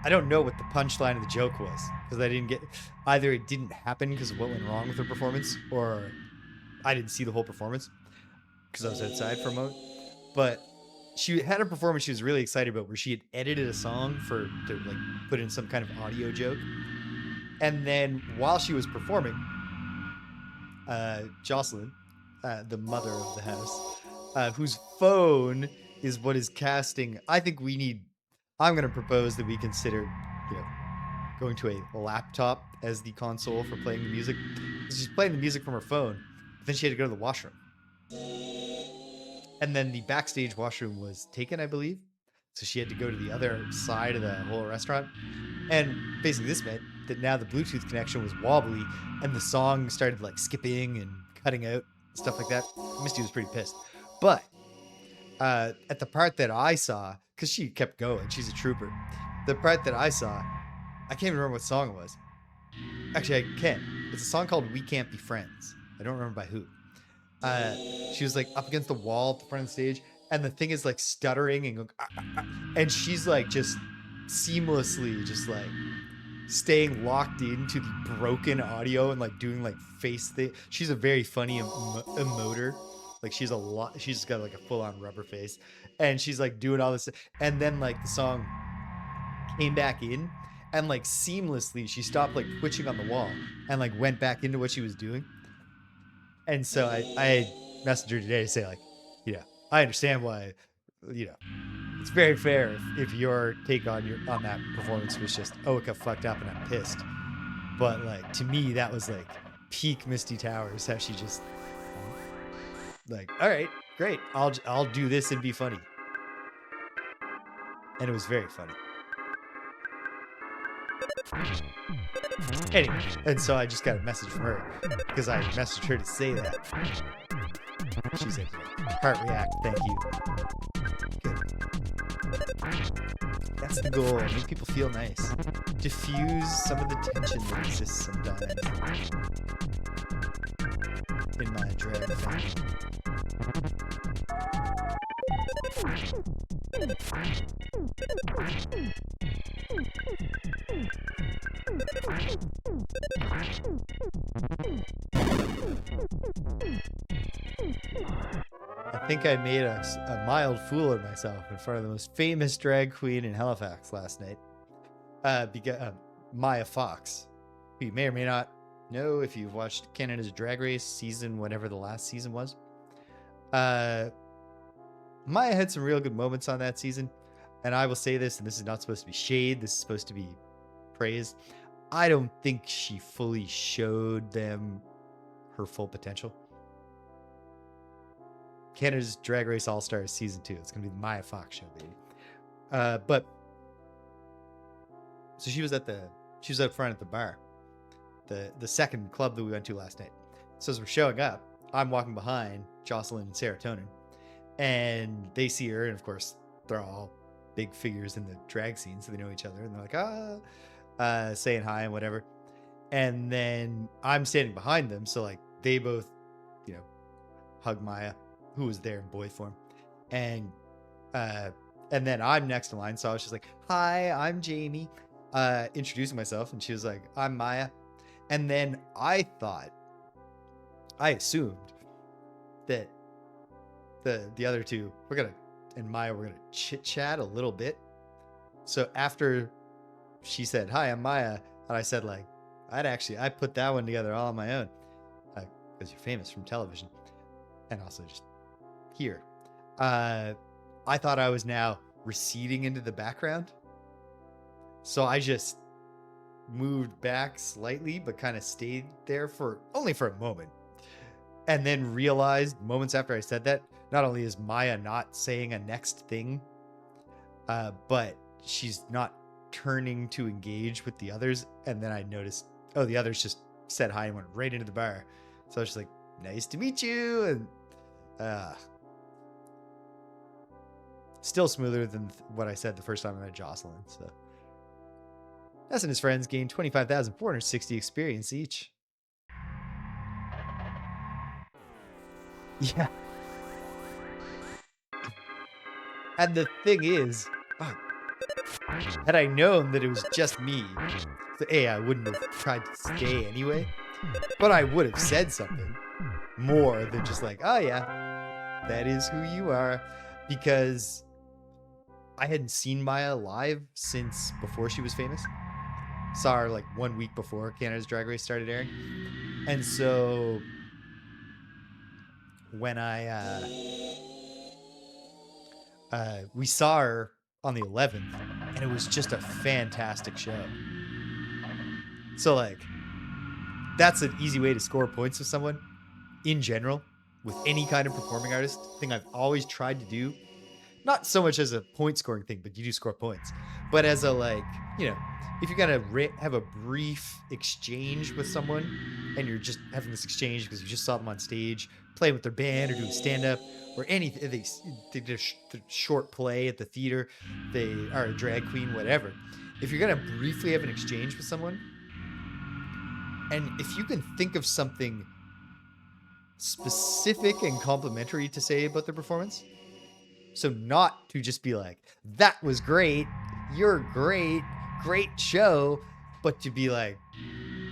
I don't know what the punchline of the joke was, because I didn't get... Either it didn't happen because of what went wrong with her performance, or I didn't see the whole performance, because I was outside for a moment. But she had a performance she was really excited about, where she had edited a song to like put in some kind of audio joke. And then while she was performing, Jocelyn, the mother of the house, whose phone is what is casting. I'm going to propose that we consider, going to a laptop as the console for playing the music. She's playing the music from her phone, but then she had to go to the washroom. And then the backstage washroom was taken, I believe. So she had to go to the other side of the whole restaurant. And basically this meant that now the Bluetooth connection was wobbly and the song started like skipping and cutting out, stuff like that. Misty was pretty pissed. But at the part that I saw, because she kept going, she's a trooper. The part that I saw, I can't even remember what song it was. Actually, I can. It's a song called We Can't Be Friends. I don't remember by who. She was like up against the wall at the front of the stage, and the thing is like stuttering and going, and she's like just seamlessly just like staying locked into the broken audio and like doing like face thing. She's a very funny emoter. Like she's got like a full-on rubber face, and she's like doing all this, and then like the song came back in, and like seamlessly she stopped like twitching on the wall and like went back into what she was doing. And so I messaged her today to say, like, I understand why, it's very fair if your take on that performance was just, oh, it got fucked up and I'm pissed. But like to me, that was like peak Misty Towers, how she just like, all right, great, I'll do this and be funny. And it was very funny. Anyway, and so I just got a message from her because I messaged her to say that. She's like, heart react, thank you. Good. That's the goal. Make people feel nice. Diffuse some of the tension that exists sometimes in my drag family. I think I made a mild fool of myself in front of the most famous drag queen in Halifax last night. Maya Fox, who you may or may not know if you've watched Canada's Drag Race season, whatever the last season was. Maya had some real good moments on that season. And I will say this, and this is not supposed to be shade, this is supposed to be praise. I don't think she fully showed them her full potential. Canada's Drag Race All-Stars Season 2. It's going to be the Maya Fox show, baby. But so she was out front at the bar, the second club that we went to last night. So as we're showing up, I'm walking behind Jocelyn and Serotonin, and they see her, and of course they're all big figures in the drag scene, so they know each other, and they're like saying hi and whatever. And then I'm standing behind them, so like they both, hug Maya, who was there in boy form. And then I'm next in line. So I was just like, hi, I'm Jamie, introducing myself. And she was like, I'm Maya. And then I assumed that the other two, and Maya were gonna chit chat a little bit. So after she said, hi, I'm Maya, and I said, like, I put that one together all on my own, because you're famous from television and also just here. I thought I was now receding into the background. So I just moved back slightly, but kind of stayed there only for a moment. And then realized moments after I said that, not only is Maya not saying a next thing, but she's not turning to engage with the others. And then I noticed, the others just said hi and went right into the bar. So I was just like, nice to meet you. And still smoother than what I said the first time I met Jocelyn. So Ness and his friends gained 25,460 experience each. Yeah. And the thing is, had I known that it was just me, I wouldn't have tried to stay anyway, but I would have said something more than just like, oh yeah, that is who you are, because I hadn't seen Maya live since before she was famous. Saw her like 1 week before Canada's Drag Race started airing. And so when we saw her on the 11th, and it was just a fantastic show. So like, that's an easy way to score points with someone in general, with any kind of performing artist. Thing I've always tried to do, not so much as a point scoring thing, but you do score points, but as a, like, if you're gonna have a brief exchange with someone, and you're just having this exchange because you just saw them on stage play with their band or do a stand-up or anything, they did a short play at the theater, they are a drag queen, whatever. If you're gonna briefly have an exchange with someone, and if you can think of something specific and complimentary to say about their performance, so not to just be like, that was great, you're great, great show, but to be like,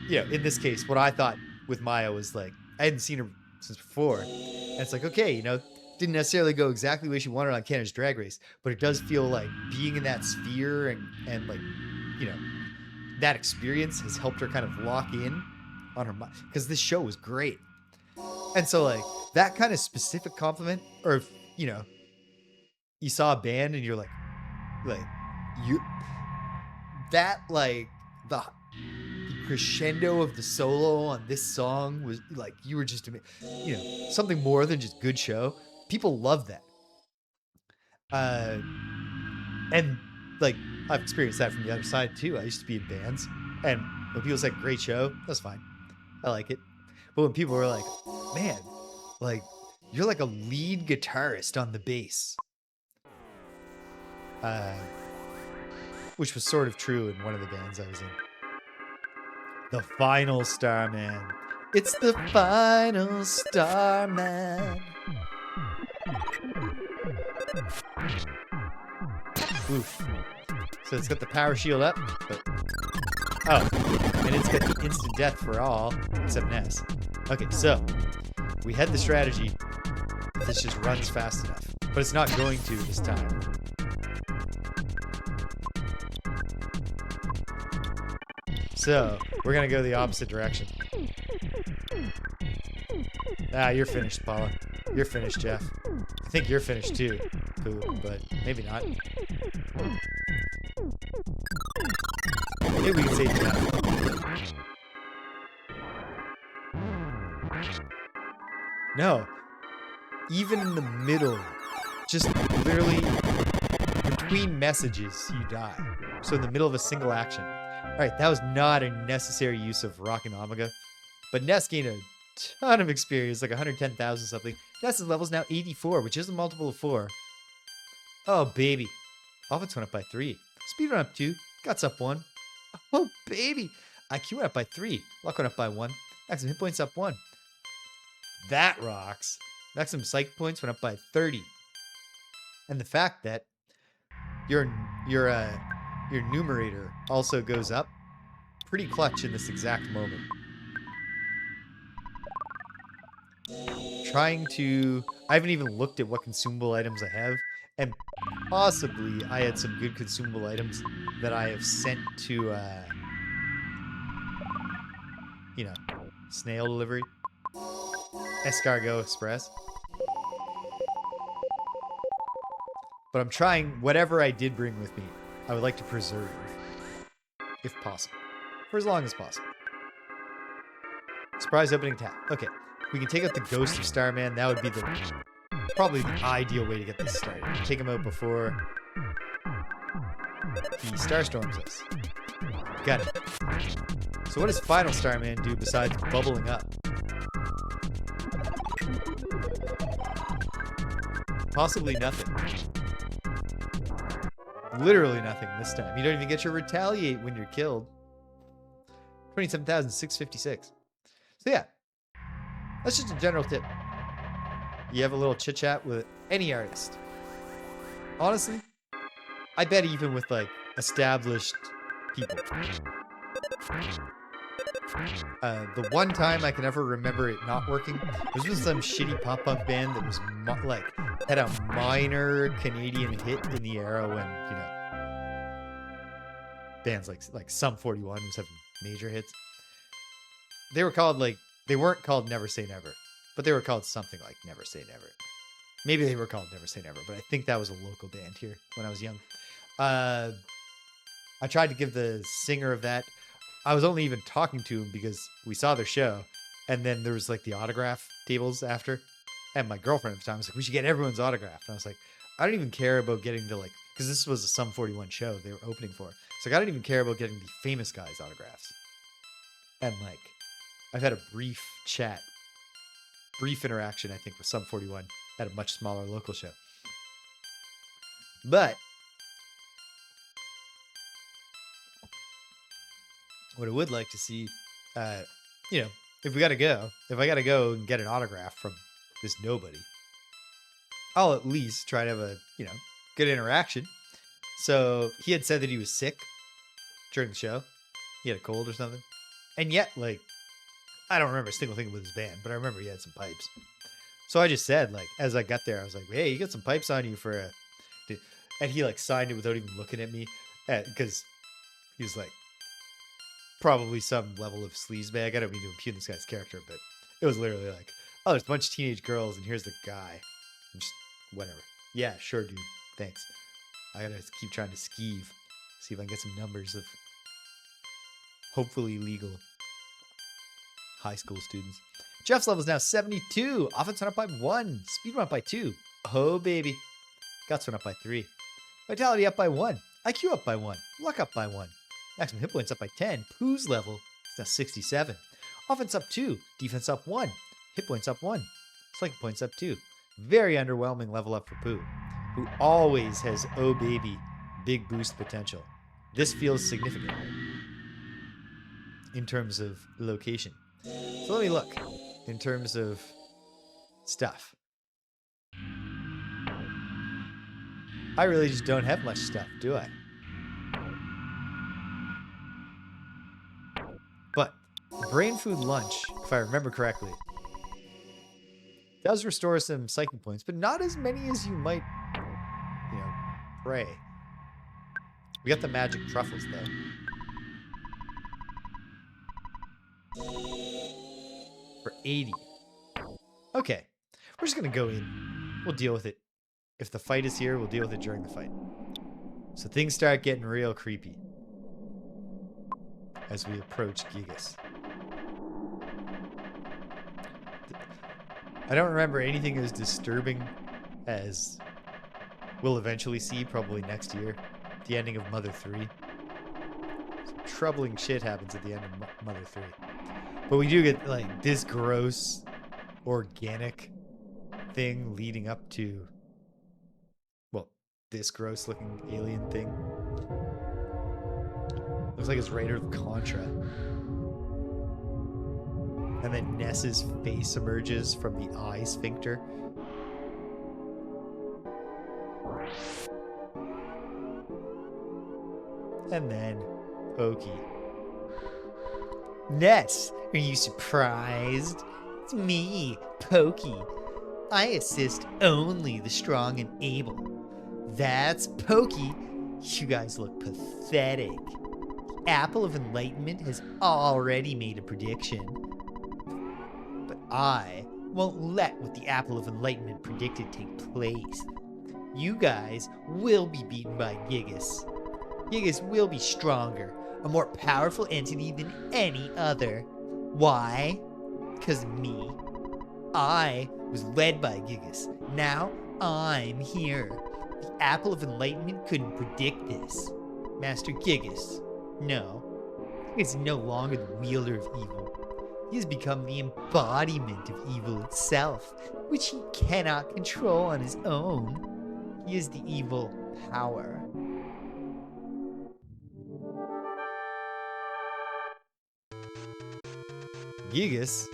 in this case, what I thought with Maya was like, I hadn't seen her since before. And it's like, okay, didn't necessarily go exactly the way she wanted on Canada's Drag Race, but it does feel like being in that sphere and like, that experience has helped her kind of lock in on her mind, because this show was great. And so like that kind of specific compliment, or if, you saw a band and you're like the crescendo of the solo on this song was like, you were just, something more than just good show. People love that. And like, I've experienced that from the other side too. I used to be in bands, and when people said great show, that's fine. I like it. But when people were like, man, like, you're like a lead guitarist on the bass, which was sort of true in one of the bands I was in. The Final Starman. It's the Final Starman. Oof. So it's got the power shield up, but and it's got the instant death for all except Ness. Okay, so we had the strategy. This just runs fast enough, but it's not going to this time. So we're gonna go the opposite direction. You're finished, Paula. You're finished, Jeff. I think you're finished too, Pooh, but maybe not. Maybe we can say Jeff. No. Even in the middle, just literally between messages, you die. So in the middle of a single action. All right, that was not a necessary use of Rock and Omega, but Ness gained a ton of experience, like 110,000 something. Ness's level is now 84, which is a multiple of 4. Oh, baby. Offense went up by 3. Speed went up 2. Guts up 1. Oh, baby. IQ went up by 3. Luck went up by 1. Maximum hit points up 1. That rocks. Maximum psychic points went up by 30. And the fact that your numerator also goes up, pretty clutch in this exact moment. I haven't even looked at what consumable items I have, and possibly I had some good consumable items that I have sent to, snail delivery, escargot express. But I'm trying, whatever I did bring with me, I would like to preserve, if possible, for as long as possible. Surprise opening attack. Okay, we can take out the Ghost of Starman. That would be probably the ideal way to get this started. Take him out before he Starstorms us. Got it. So what does Final Starman do besides bubbling up? Possibly nothing. Literally nothing this time. You don't even get your retaliate when you're killed. 27,656. So yeah, that's just a general tip. You have a little chit chat with any artist. Honestly, I bet even with like established people. The one time I can ever remember it not working was with some shitty pop-punk band that was had a minor Canadian hit in the era when, bands like Sum 41 was having major hits. They were called they weren't called Never Say Never, but they were called something like Never Say Never. Maybe they were called Never Say Never, but I think that was a local band here when I was young. I tried to give the singer of that. I was only even talking to him because we saw their show, and then there was like the autograph tables after, and my girlfriend at the time was like, "We should get everyone's autograph." And I was like, "I don't even care about getting to because this was a Sum 41 show they were opening for, so I don't even care about getting the famous guys' autographs." And I've had a brief interaction, I think, with Sum 41 at a much smaller local show. But what I would like to see, if I got to go and get an autograph from this nobody, I'll at least try to have a, good interaction. So he had said that he was sick during the show. He had a cold or something. And yet, I don't remember a single thing with his band, but I remember he had some pipes. So I just said, as I got there, I was like, "Hey, you got some pipes on you for a..." And he, signed it without even looking at me. Because he was probably some level of sleazebag. I don't mean to impugn this guy's character, but it was literally "Oh, there's a bunch of teenage girls, and here's the guy." I'm just, whatever. Yeah, sure, dude. Thanks. I gotta keep trying to skeeve. See if I can get some numbers of hopefully legal high school students. Jeff's level is now 72. Offense went up by 1. Speed went up by 2. Oh, baby. Guts went up by 3. Vitality up by 1. IQ up by 1. Luck up by 1. Maximum hit points up by 10. Pooh's level is now 67. Offense up 2. Defense up 1. Hit points up 1. Psychic points up 2. Very underwhelming level up for Pooh, who always has, oh baby, big boost potential. This feels significant in terms of location. So let me look in terms of stuff. I really just don't have much stuff, do I? But Brain Food Lunch, if I remember correctly, does restore some psychic points, but not as many as you might, pray. We got the magic truffles, though. For 80. Okay. We're just going to go in. We'll deal with it. If the fight is here, we'll deal with it during the fight. So things start getting real creepy as we approach Giygas. I don't remember anything as disturbing as we'll eventually see probably next year. The ending of Mother 3. Some troubling shit happens at the end of Mother 3. But we do get this gross, organic thing leading up to, this gross looking alien thing. Looks like it's right out of Contra. And then Ness's face emerges from the eye sphincter And then Pokey. Ness, are you surprised? It's me, Pokey. I assist only the strong and able. That's Pokey. You guys look pathetic. The Apple of Enlightenment has already made a prediction. But I won't let what the Apple of Enlightenment predicted take place. You guys will be beaten by Giygas. Giygas will be stronger, a more powerful entity than any other. Why? Because of me. I was led by Giygas. Now I'm here. The Apple of Enlightenment couldn't predict this. Master Giygas. No. He is no longer the wielder of evil. He has become the embodiment of evil itself, which he cannot control on his own. He is the evil power. Giygas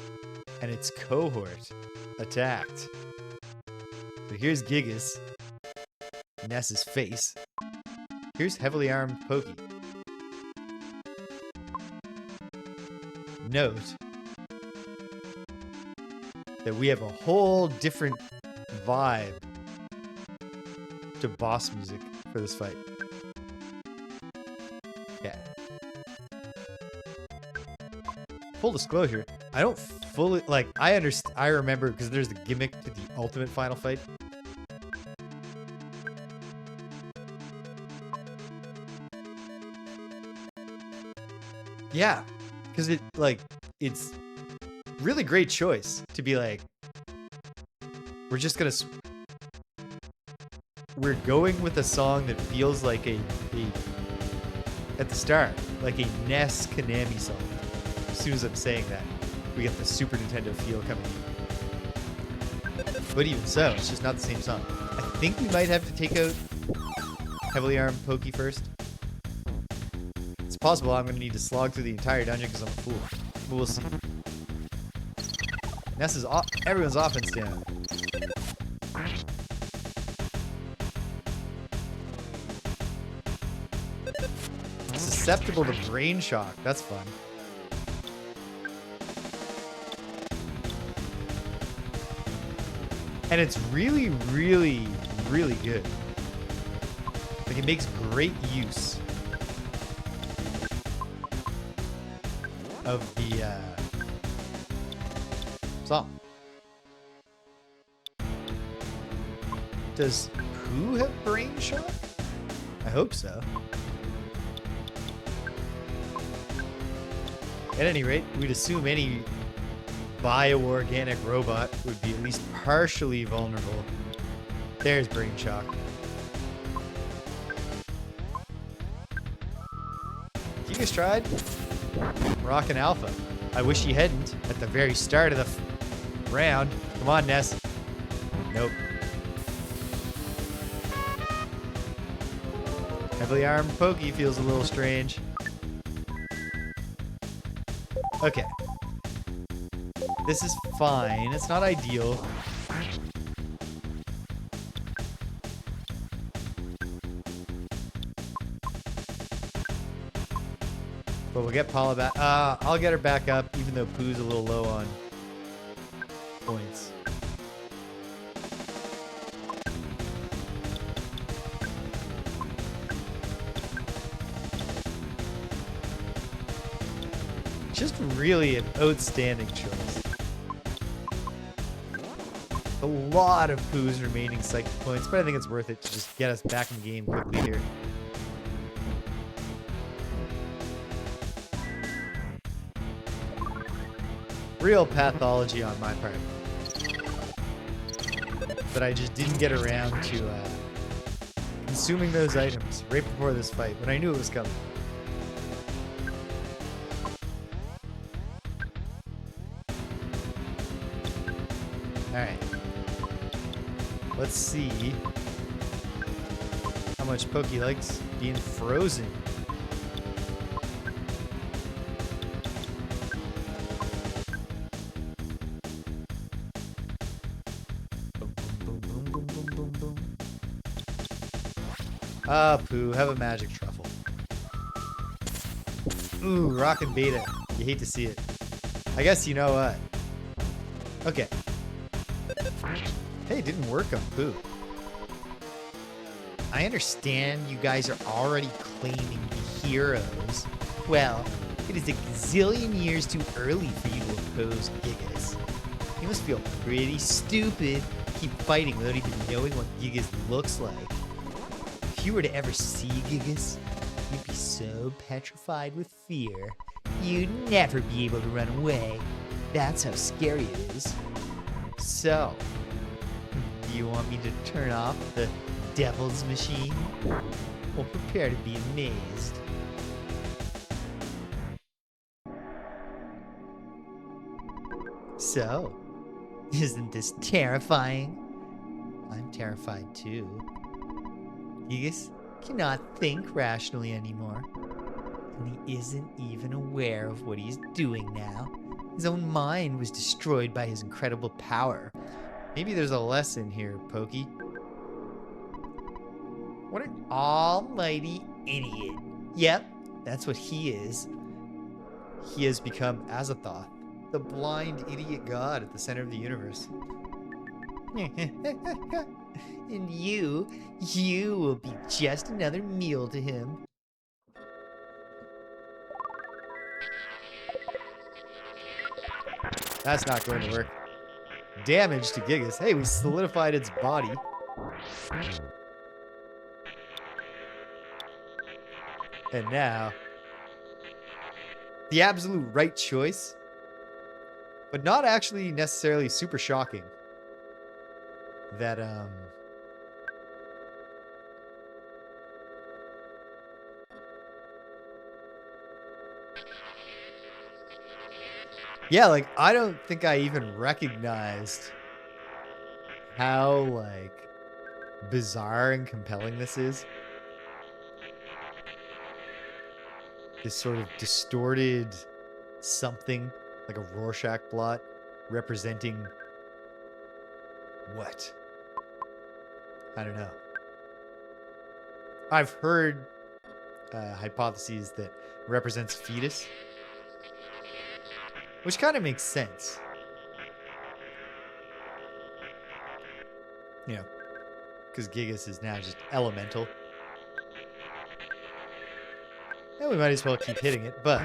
and its cohort attacked. So here's Giygas, Ness's face. Here's heavily armed Pokey. Note that we have a whole different vibe to boss music for this fight. Yeah. Full disclosure, I don't fully like. I remember because there's the gimmick to the ultimate final fight. Yeah, because it's really great choice to be like, we're going with a song that feels like a at the start, like a Ness Konami song. As soon as I'm saying that, we get the Super Nintendo feel coming in. But even so, it's just not the same song. I think we might have to take out heavily armed Pokey first. It's possible I'm going to need to slog through the entire dungeon because I'm a fool. But we'll see. Ness is everyone's offense down. Susceptible to brain shock. That's fun. And it's really, really, really good. Like, it makes great use of the song. Does Pooh have brain shock? I hope so. At any rate, we'd assume any bioorganic robot would be at least partially vulnerable. There's brain shock. Giygas tried. Rockin' Alpha. I wish he hadn't at the very start of the round. Come on, Ness. Nope. Heavily armed Pokey feels a little strange. Okay. This is fine. It's not ideal. But we'll get Paula back. I'll get her back up, even though Pooh's a little low on points. Just really an outstanding choice. A lot of Pooh's remaining psychic points, but I think it's worth it to just get us back in the game quickly here. Real pathology on my part. But I just didn't get around to consuming those items right before this fight when I knew it was coming. Alright. Let's see how much Pokey likes being frozen. Ah, Pooh, have a magic truffle. Ooh, rockin' beta. You hate to see it. I guess you know what? Okay. Hey, it didn't work on Pooh. I understand you guys are already claiming the heroes. Well, it is a gazillion years too early for you to oppose Giygas. You must feel pretty stupid to keep fighting without even knowing what Giygas looks like. If you were to ever see Giygas, you'd be so petrified with fear, you'd never be able to run away. That's how scary it is. So, do you want me to turn off the devil's machine? Well, prepare to be amazed. So, isn't this terrifying? I'm terrified too. Giygas cannot think rationally anymore, and he isn't even aware of what he's doing now. His own mind was destroyed by his incredible power. Maybe there's a lesson here, Pokey. What an almighty idiot. Yep, that's what he is. He has become Azathoth, the blind idiot god at the center of the universe. And you will be just another meal to him. That's not going to work. Damage to Giygas. Hey, we solidified its body. And now, the absolute right choice, but not actually necessarily super shocking. That, yeah, like, I don't think I even recognized how, like, bizarre and compelling this is. This sort of distorted something, like a Rorschach blot, representing what? I don't know. I've heard hypotheses that represents fetus, which kind of makes sense. You know, because Giygas is now just elemental. And we might as well keep hitting it, but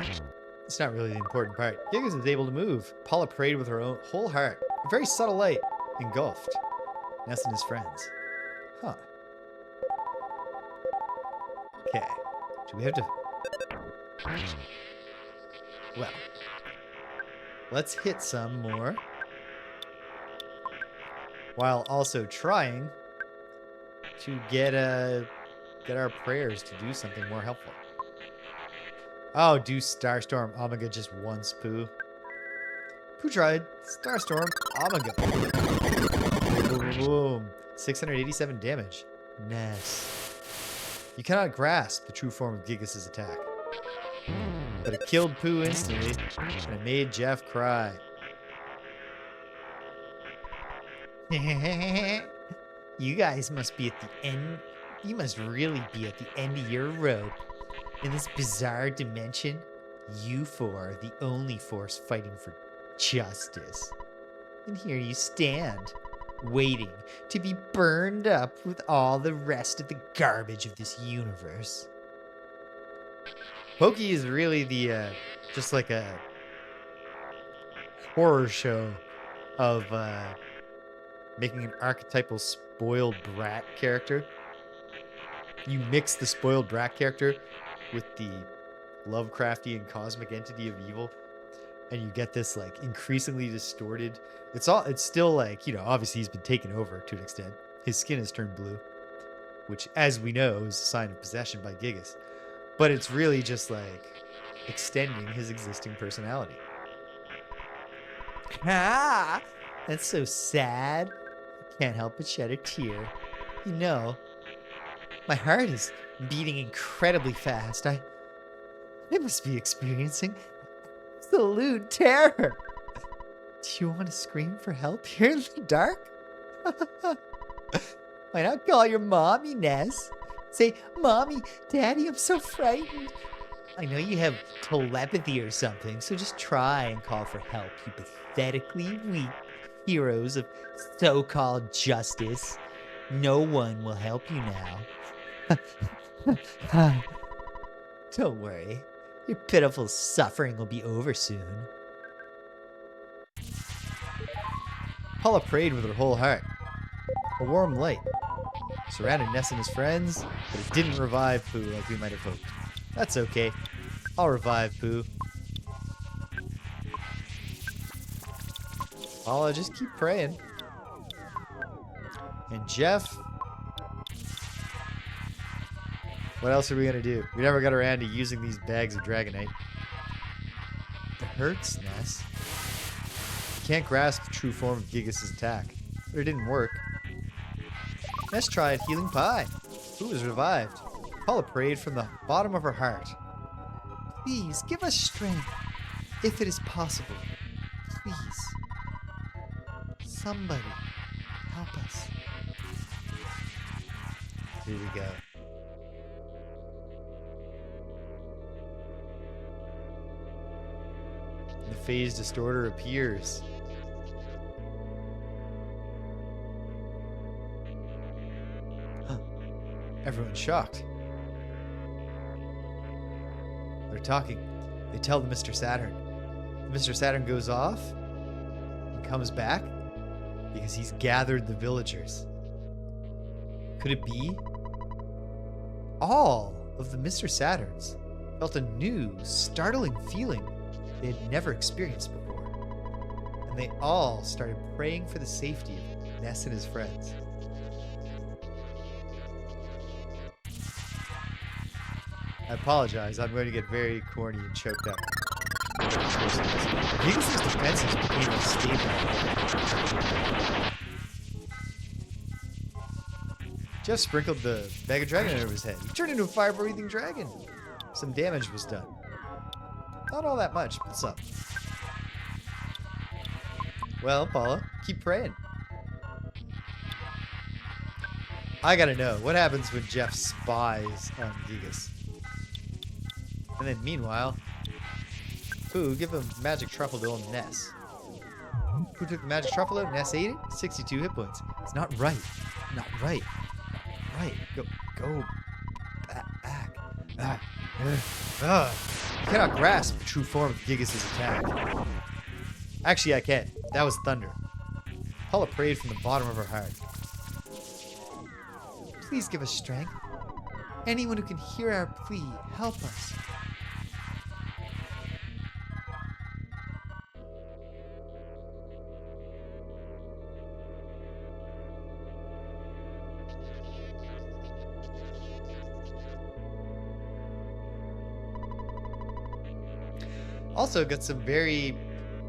it's not really the important part. Giygas is able to move. Paula prayed with her own whole heart. A very subtle light engulfed Ness and his friends. Huh. Okay. Do we have to... Well. Let's hit some more. While also trying to get our prayers to do something more helpful. Oh, do Starstorm Omega just once, Pooh. Pooh tried. Starstorm Omega. Boom, boom. 687 damage. Ness. You cannot grasp the true form of Giygas' attack. But it killed Pooh instantly, and it made Jeff cry. You guys must be at the end. You must really be at the end of your rope. In this bizarre dimension, you four are the only force fighting for justice. And here you stand, waiting to be burned up with all the rest of the garbage of this universe. Pokey is really the, just like a horror show of, making an archetypal spoiled brat character. You mix the spoiled brat character with the Lovecraftian cosmic entity of evil, and you get this, like, increasingly distorted... It's still, like, you know, obviously he's been taken over to an extent. His skin has turned blue, which, as we know, is a sign of possession by Giygas. But it's really just, like, extending his existing personality. Ah! That's so sad. I can't help but shed a tear. You know, my heart is beating incredibly fast. I must be experiencing absolute terror. Do you want to scream for help here in the dark? Why not call your mommy, Ness? Say, Mommy, Daddy, I'm so frightened. I know you have telepathy or something, so just try and call for help, you pathetically weak heroes of so-called justice. No one will help you now. Don't worry. Your pitiful suffering will be over soon. Paula prayed with her whole heart. A warm light surrounded Ness and his friends, but it didn't revive Pooh like we might have hoped. That's okay. I'll revive Pooh. Paula, just keep praying. And Jeff... What else are we going to do? We never got around to using these bags of Dragonite. It hurts, Ness. You can't grasp the true form of Giygas' attack. But it didn't work. Ness tried Healing Pie. Pooh was revived. Paula prayed from the bottom of her heart. Please, give us strength, if it is possible. Please. Somebody, help us. Here we go. The phase distorter appears. Huh. Everyone's shocked. They're talking. They tell the Mr. Saturn. Mr. Saturn goes off and comes back because he's gathered the villagers. Could it be? All of the Mr. Saturns felt a new, startling feeling they had never experienced before. And they all started praying for the safety of Ness and his friends. I apologize, I'm going to get very corny and choked up. Giygas' defenses became unstable. Jeff sprinkled the bag of dragon over his head. He turned into a fire-breathing dragon. Some damage was done. Not all that much, but some. Well, Paula, keep praying. I gotta know, what happens when Jeff spies on Giygas? And then meanwhile, Pooh, give a magic truffle to old Ness. Who took the magic truffle out? Ness ate it? 62 hit points. It's not right. Not right. Not right. Go. Back. You cannot grasp the true form of Giygas' attack. Actually, I can. That was thunder. Paula prayed from the bottom of her heart. Please give us strength. Anyone who can hear our plea, help us. Also got some very,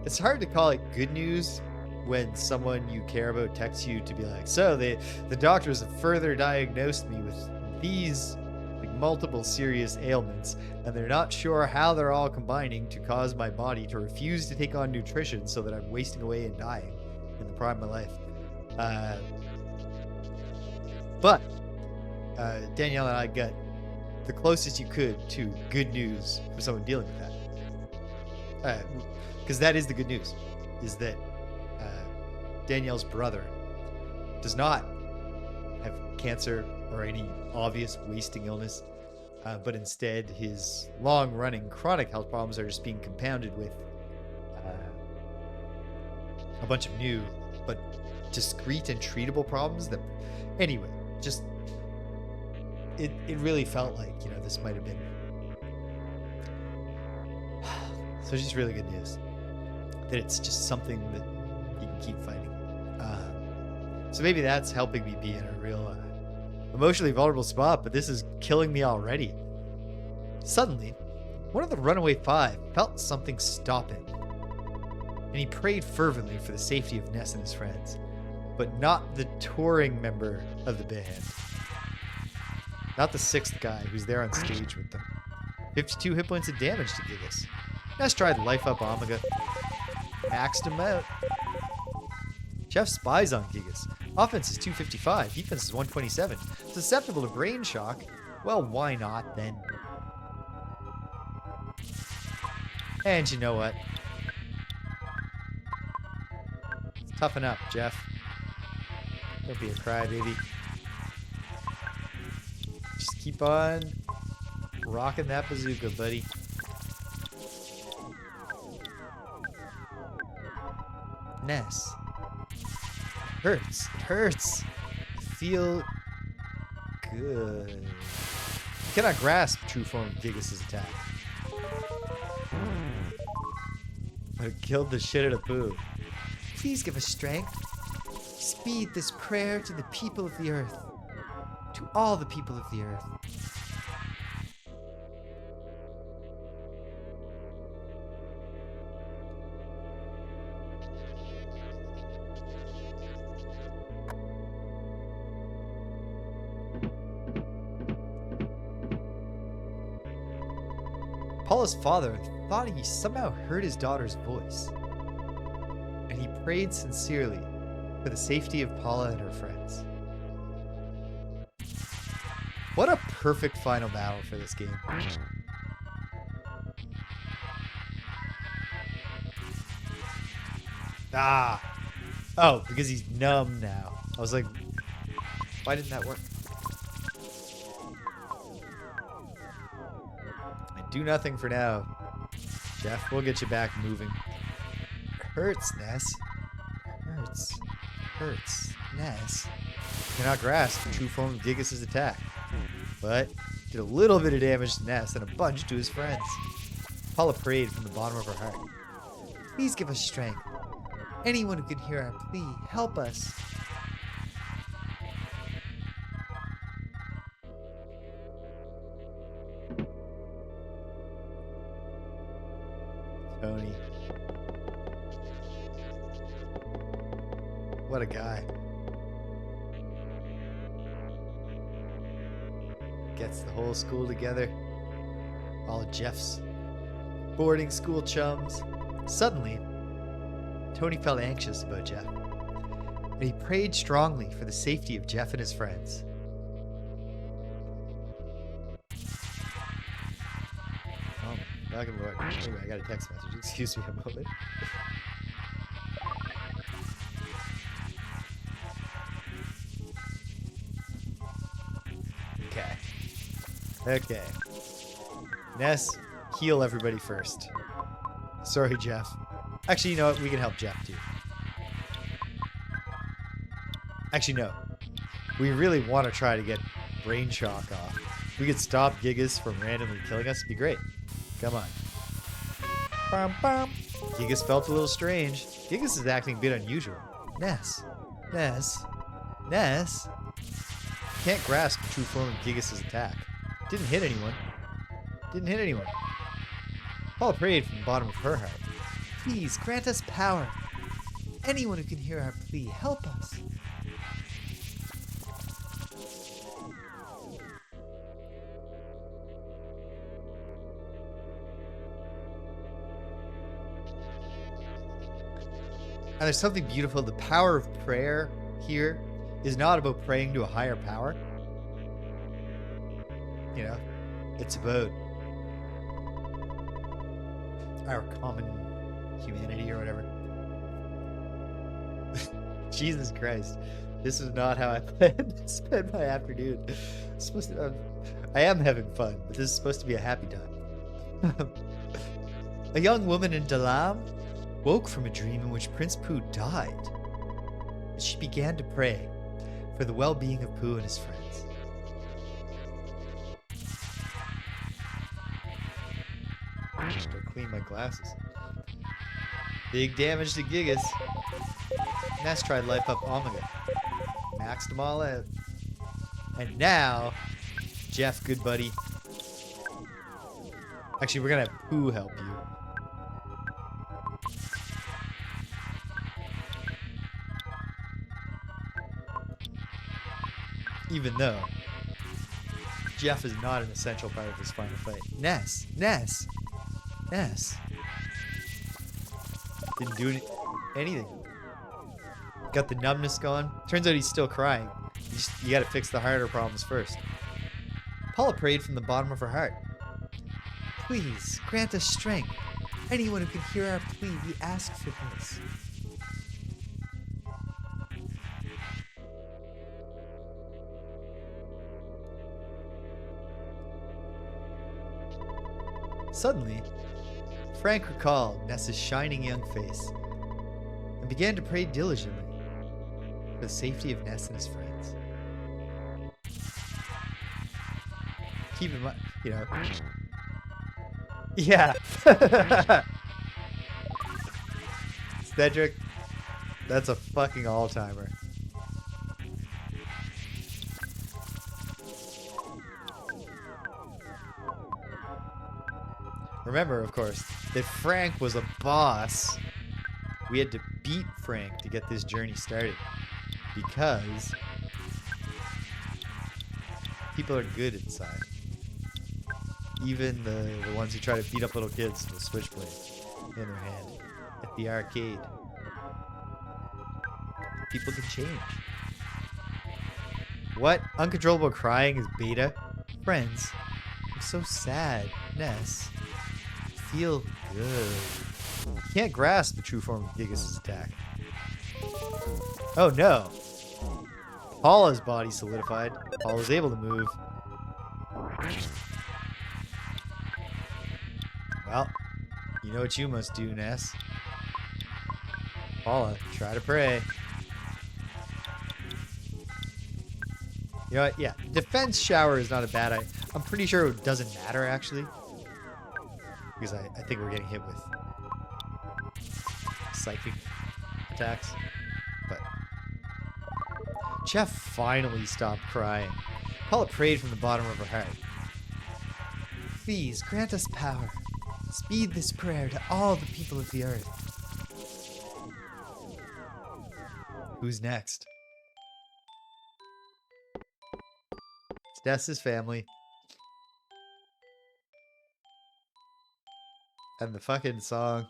it's hard to call it good news when someone you care about texts you to be like, so the doctors have further diagnosed me with these like multiple serious ailments, and they're not sure how they're all combining to cause my body to refuse to take on nutrition so that I'm wasting away and dying in the prime of my life. But Danielle and I got the closest you could to good news for someone dealing with that. Because that is the good news, is that Danielle's brother does not have cancer or any obvious wasting illness, but instead his long-running chronic health problems are just being compounded with a bunch of new but discrete and treatable problems that, anyway, just it really felt like, you know, this might have been. So it's just really good news that it's just something that you can keep fighting. So maybe that's helping me be in a real emotionally vulnerable spot, but this is killing me already. Suddenly, one of the runaway five felt something stop him, and he prayed fervently for the safety of Ness and his friends, but not the touring member of the band. Not the sixth guy who's there on stage with them. 52 hit points of damage to Giygas. Ness tried Life Up Omega. Maxed him out. Jeff spies on Giygas. Offense is 255. Defense is 127. Susceptible to brain shock. Well, why not then? And you know what? Toughen up, Jeff. Don't be a crybaby. Just keep on rocking that bazooka, buddy. Ness. It hurts. It hurts. I feel good. You cannot grasp true form of Giygas' attack. But it killed the shit out of Pooh. Please give us strength. Speed this prayer to the people of the earth. To all the people of the earth. Paula's father thought he somehow heard his daughter's voice, and he prayed sincerely for the safety of Paula and her friends. What a perfect final battle for this game. Ah! Oh, because he's numb now. I was like, why didn't that work? Do nothing for now. Jeff, we'll get you back moving. Hurts, Ness. Hurts. Hurts. Ness. Cannot grasp the true form of Giygas' attack. But did a little bit of damage to Ness and a bunch to his friends. Paula prayed from the bottom of her heart. Please give us strength. Anyone who can hear our plea, help us. Tony. What a guy. Gets the whole school together. All of Jeff's boarding school chums. Suddenly, Tony felt anxious about Jeff. And he prayed strongly for the safety of Jeff and his friends. Fucking Lord. Anyway, I got a text message. Excuse me a moment. Okay. Okay. Ness, heal everybody first. Sorry, Jeff. Actually, you know what? We can help Jeff, too. Actually, no. We really want to try to get Brain Shock off. If we could stop Giygas from randomly killing us, it'd be great. Come on. Bum, bum. Giygas felt a little strange. Giygas is acting a bit unusual. Ness. Ness. Ness. Can't grasp the true form of Giygas' attack. Didn't hit anyone. Didn't hit anyone. Paula prayed from the bottom of her heart. Please grant us power. Anyone who can hear our plea, help us. And there's something beautiful. The power of prayer here is not about praying to a higher power. You know, it's about our common humanity or whatever. Jesus Christ. This is not how I planned to spend my afternoon. It's supposed to, I am having fun, but this is supposed to be a happy time. A young woman in Dalam woke from a dream in which Prince Pooh died. And she began to pray for the well-being of Pooh and his friends. I just gotta clean my glasses. Big damage to Giygas. Ness tried to life up Omega. Maxed them all out. And now, Jeff, good buddy. Actually, we're gonna have Pooh help you. Even though Jeff is not an essential part of this final fight. Ness. Ness. Ness. Didn't do anything. Got the numbness going. Turns out he's still crying. You gotta fix the harder problems first. Paula prayed from the bottom of her heart. Please, grant us strength. Anyone who can hear our plea, we ask for this. Suddenly, Frank recalled Ness's shining young face and began to pray diligently for the safety of Ness and his friends. Keep in mind, you know. Yeah. Cedric, that's a fucking all-timer. Remember, of course, that Frank was a boss. We had to beat Frank to get this journey started. Because people are good inside. Even the ones who try to beat up little kids with switchblades in their hand at the arcade. People can change. What? Uncontrollable crying is beta? Friends, I'm so sad. Ness, feel good. You can't grasp the true form of Giygas' attack. Oh no. Paula's body solidified. Paula's able to move. Well, you know what you must do, Ness. Paula, try to pray. You know what? Yeah, defense shower is not a bad idea. I'm pretty sure it doesn't matter, actually. Because I think we're getting hit with psychic attacks. But Jeff finally stopped crying. Paula prayed from the bottom of her heart. Please grant us power. Speed this prayer to all the people of the earth. Who's next? It's Ness's family. And the fucking song.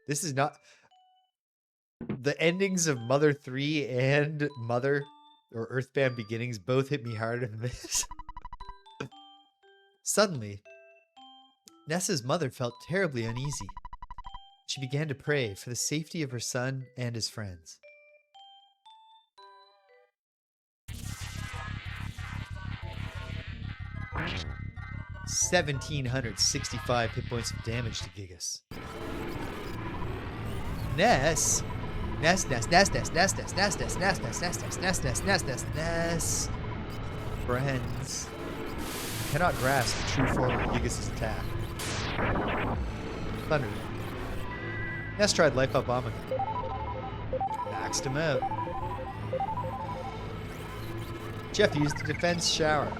This is not... The endings of Mother 3 and Mother, or EarthBound Beginnings, both hit me harder than this. Suddenly, Ness's mother felt terribly uneasy. She began to pray for the safety of her son and his friends. $1,765 hit points of damage to Giygas. Ness. Ness. Friends. Cannot grasp the true form of Giygas' attack. Thunder. Ness tried life up bombing. Maxed him out. Jeff used the defense shower.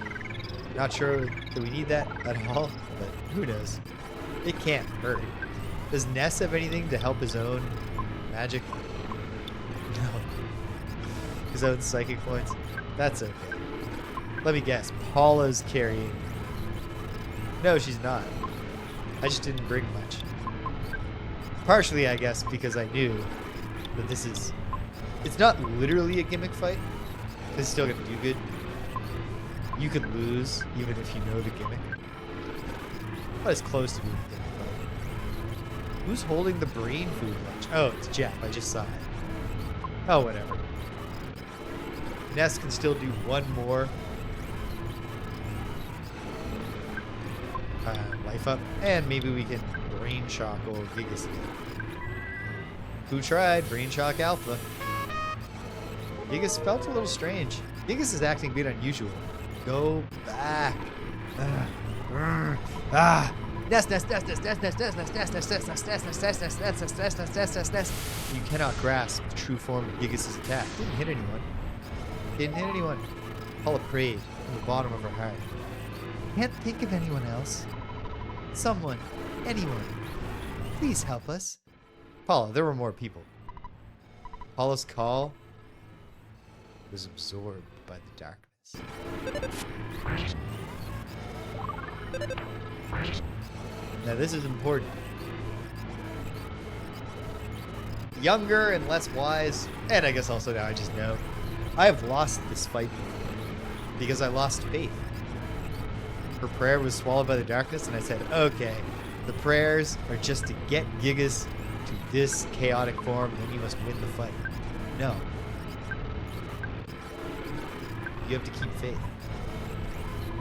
Not sure that we need that at all, but who knows? It can't hurt. Does Ness have anything to help his own magic? No. His own psychic points? That's okay. Let me guess. Paula's carrying. No, she's not. I just didn't bring much. Partially, I guess, because I knew that this is... It's not literally a gimmick fight. This is still going to do good. You could lose, even if you know the gimmick. But it's close to being a gimmick fight. Who's holding the brain food lunch? Oh, it's Jeff. I just saw it. Oh, whatever. Ness can still do one more. Life up. And maybe we can brain shock old Giygas again. Who tried? Brain shock alpha. Giygas felt a little strange. Giygas is acting a bit unusual. Go back. You cannot grasp the true form of Giygas' attack. Didn't hit anyone. Didn't hit anyone. Paula prayed from the bottom of her heart. Can't think of anyone else. Someone. Anyone. Please help us. Paula, there were more people. Paula's call was absorbed by the darkness. Now this is important. Younger and less wise, and I guess also now I just know, I have lost this fight because I lost faith. Her prayer was swallowed by the darkness, and I said, okay, the prayers are just to get Giygas to this chaotic form, and then you must win the fight. No. You have to keep faith.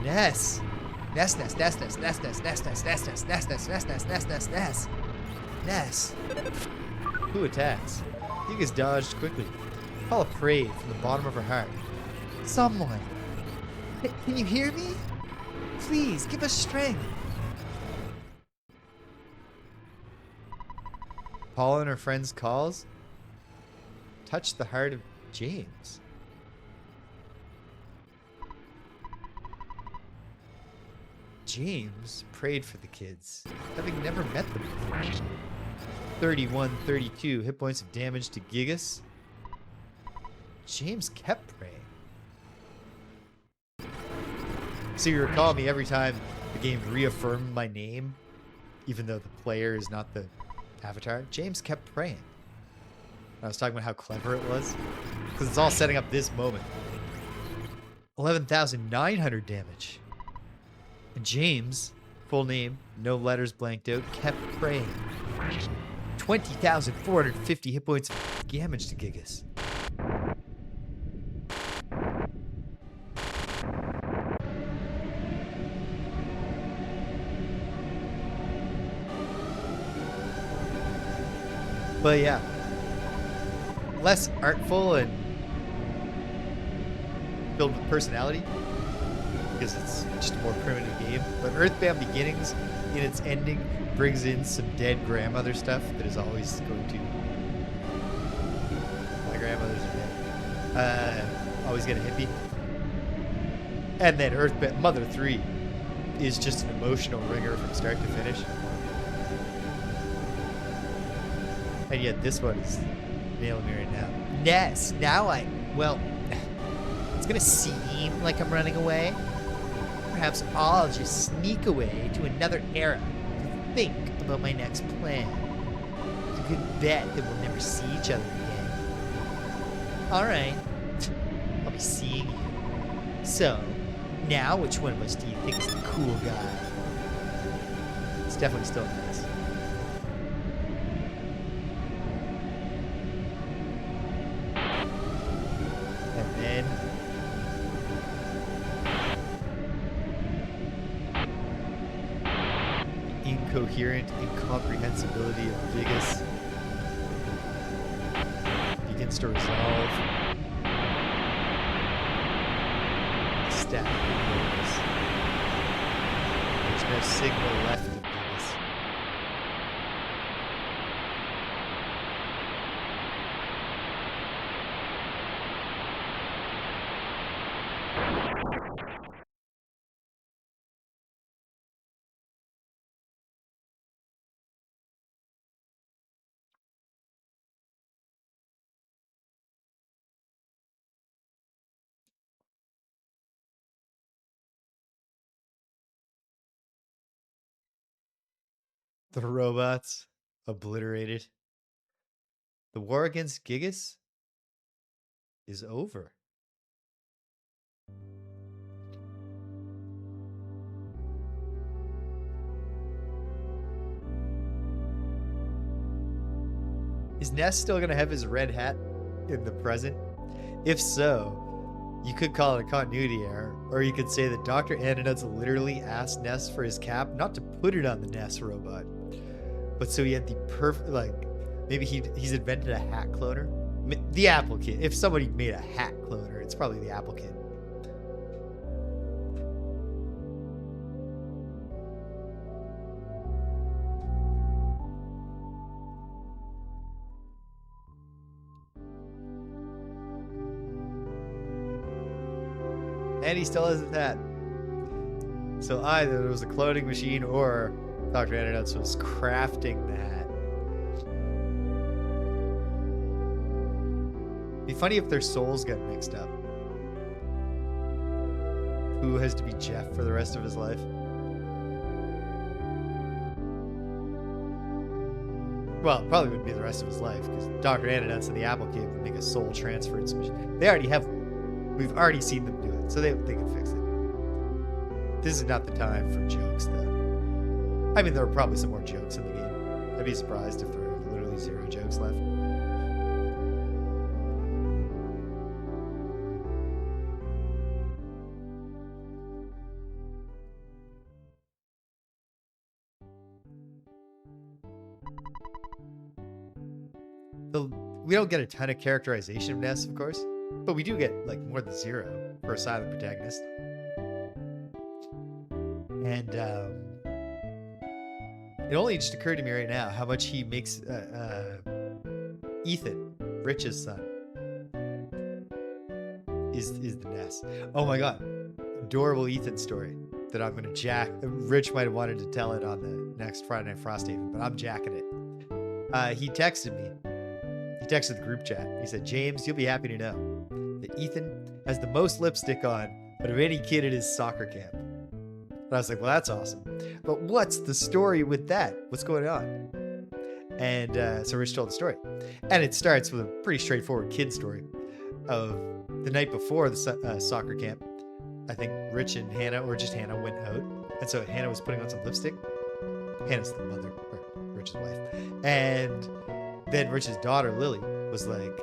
Ness! Ness, Ness, Ness, Ness, Ness, Ness, Ness, Ness, Ness, Ness, Ness, Ness, Ness, Ness, Ness, Ness, Ness. Ness. Who attacks? Giygas dodged quickly. Paula prayed from the bottom of her heart. Someone. Can you hear me? Please, give us strength. Paula and her friend's calls touched the heart of James. James prayed for the kids, having never met them before. 31-32 hit points of damage to Giygas. James kept praying. So you recall me every time the game reaffirmed my name, even though the player is not the avatar. James kept praying. I was talking about how clever it was, because it's all setting up this moment. 11,900 damage. And James, full name, no letters blanked out, kept praying. 20,450 hit points of damage to Giygas. But yeah, less artful and filled with personality, because it's just a more primitive game. But EarthBound Beginnings, in its ending, brings in some dead grandmother stuff that is always going to... My grandmothers are dead. Always get a hippie. And then EarthBound Mother 3 is just an emotional ringer from start to finish. And yet this one is nailing me right now. Ness, well, it's gonna seem like I'm running away. Perhaps I'll just sneak away to another era to think about my next plan. It's a good bet that we'll never see each other again. Alright, I'll be seeing you. So, now which one of us do you think is the cool guy? It's definitely still Ness. Incoherent incomprehensibility of Giygas begins to resolve. The static ignores. There's no signal left of Giygas. The robots obliterated. The war against Giygas is over. Is Ness still going to have his red hat in the present? If so, you could call it a continuity error, or you could say that Dr. Onett literally asked Ness for his cap, not to put it on the Ness robot, but so he had the perfect, like, maybe he's invented a hat cloner. The Apple Kid. If somebody made a hat cloner, it's probably the Apple Kid. And he still has his hat. So either it was a cloning machine or Dr. Onett was crafting the hat. It'd be funny if their souls got mixed up. Who has to be Jeff for the rest of his life? Well, it probably wouldn't be the rest of his life, because Dr. Onett and the Apple Kid would make a soul transference machine. They already have one. We've already seen them do it, so they can fix it. This is not the time for jokes, though. I mean, there are probably some more jokes in the game. I'd be surprised if there are literally 0 jokes left. We don't get a ton of characterization of Ness, of course, but we do get like more than 0 for a silent protagonist. And it only just occurred to me right now how much he makes Ethan, Rich's son, is the Ness. Oh my god, adorable Ethan story that I'm gonna jack. Rich might have wanted to tell it on the next Friday Night Frosthaven, but I'm jacking it. He texted me. He texted the group chat. He said, "James, you'll be happy to know that Ethan has the most lipstick on out of any kid at his soccer camp." And I was like, well, that's awesome. But what's the story with that? What's going on? And so Rich told the story. And it starts with a pretty straightforward kid story of the night before the soccer camp. I think Rich and Hannah, or just Hannah, went out. And so Hannah was putting on some lipstick. Hannah's the mother, or Rich's wife. And then Rich's daughter, Lily, was like,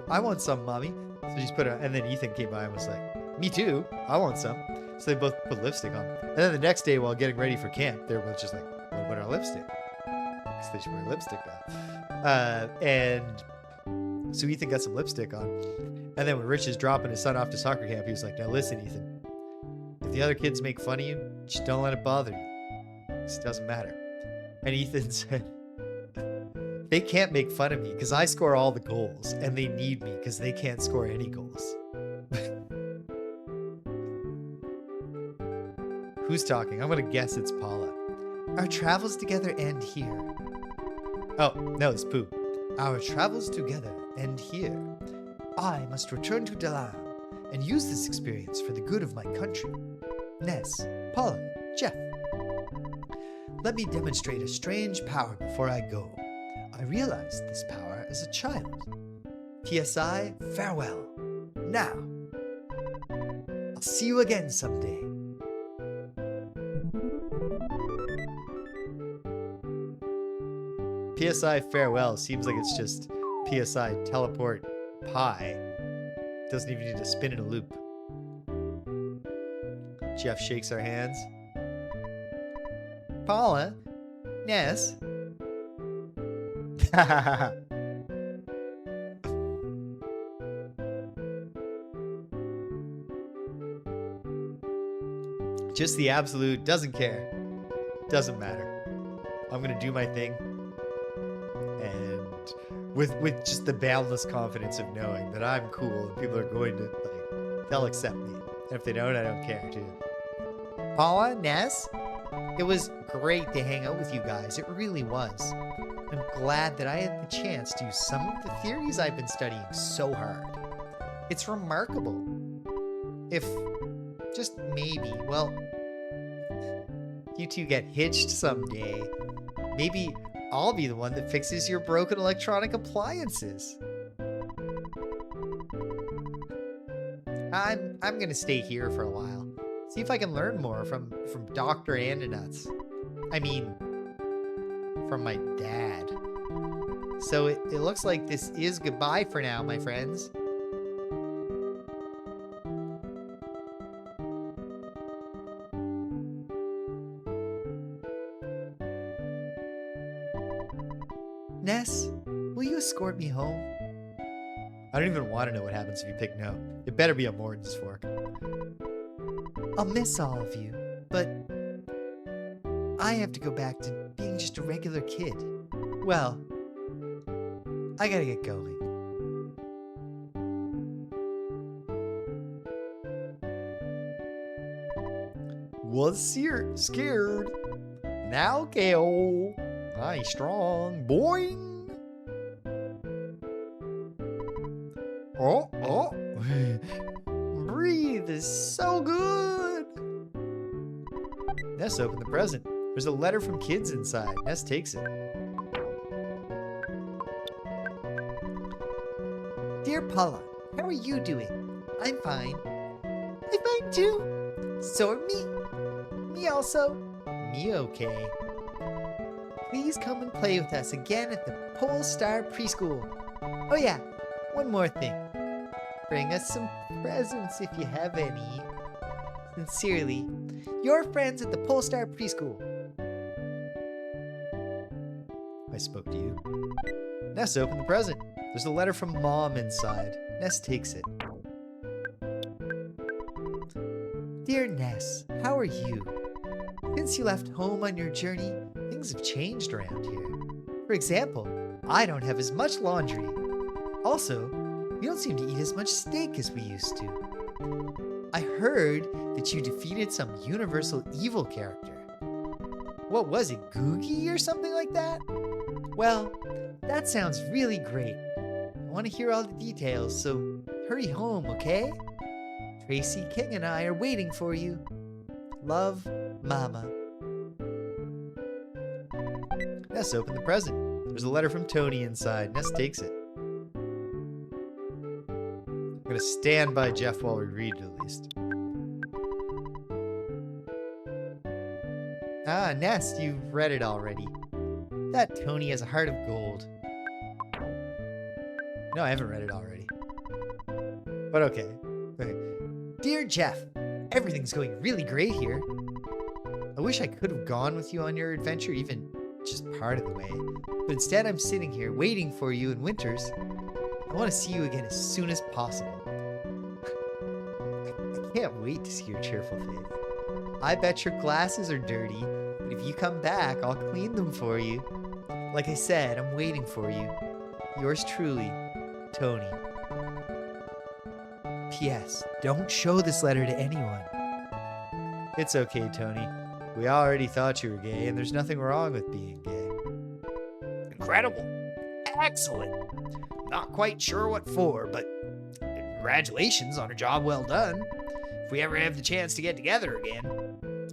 "I want some, mommy." So she's put it on. And then Ethan came by and was like, "Me too. I want some." So they both put lipstick on. And then the next day, while getting ready for camp, they were both just like, "What about our lipstick?" Because they should wear lipstick now. And so Ethan got some lipstick on. And then when Rich is dropping his son off to soccer camp, he was like, "Now listen, Ethan. If the other kids make fun of you, just don't let it bother you. It doesn't matter." And Ethan said, "They can't make fun of me because I score all the goals, and they need me because they can't score any goals." Who's talking? I'm going to guess it's Paula. "Our travels together end here." Oh, no, it's Pooh. "Our travels together end here. I must return to Dalam and use this experience for the good of my country. Ness, Paula, Jeff. Let me demonstrate a strange power before I go. I realized this power as a child. PSI, farewell. Now, I'll see you again someday." PSI farewell seems like it's just PSI teleport pie. Doesn't even need to spin in a loop. Jeff shakes our hands. "Paula, Ness." Just the absolute doesn't care. Doesn't matter. I'm gonna do my thing. And with just the boundless confidence of knowing that I'm cool and people are going to, like, they'll accept me. And if they don't, I don't care too. "Paula, Ness, it was great to hang out with you guys. It really was. I'm glad that I had the chance to use some of the theories I've been studying so hard. It's remarkable. If just maybe, well, you two get hitched someday, maybe I'll be the one that fixes your broken electronic appliances. I'm gonna stay here for a while. See if I can learn more from Dr. Andonuts. I mean, from my dad. So it looks like this is goodbye for now, my friends." "Ness, will you escort me home?" I don't even want to know what happens if you pick no. It better be a Morton's fork. "I'll miss all of you, but I have to go back to being just a regular kid. Well, I gotta get going." Was scared. Now KO. I strong. Boing. Oh. Breathe is so good. Ness opened the present. There's a letter from kids inside. Ness takes it. "Dear Paula, how are you doing?" "I'm fine." "I'm fine too. So are me. Me also. Me okay. Please come and play with us again at the Pole Star Preschool. Oh yeah, one more thing. Bring us some presents if you have any. Sincerely, your friends at the Pole Star Preschool. I spoke to you. Ness, open the present. There's a letter from Mom inside. Ness takes it. Dear Ness, how are you? Since you left home on your journey, things have changed around here. For example, I don't have as much laundry. Also, we don't seem to eat as much steak as we used to. I heard that you defeated some universal evil character. What was it, Googie or something like that? Well, that sounds really great. I want to hear all the details, so hurry home, okay? Tracy, King, and I are waiting for you. Love, Mama. Ness, open the present. There's a letter from Tony inside. Ness takes it. I'm going to stand by Jeff while we read it, at least. Ah, Ness, you've read it already. That Tony has a heart of gold. No, I haven't read it already. But okay. Dear Jeff, everything's going really great here. I wish I could have gone with you on your adventure, even just part of the way. But instead, I'm sitting here waiting for you in Winters. I want to see you again as soon as possible. I can't wait to see your cheerful face. I bet your glasses are dirty, but if you come back, I'll clean them for you. Like I said, I'm waiting for you. Yours truly, Tony. P.S. Don't show this letter to anyone. It's okay, Tony. We already thought you were gay, and there's nothing wrong with being gay. Incredible. Excellent. Not quite sure what for, but congratulations on a job well done. If we ever have the chance to get together again,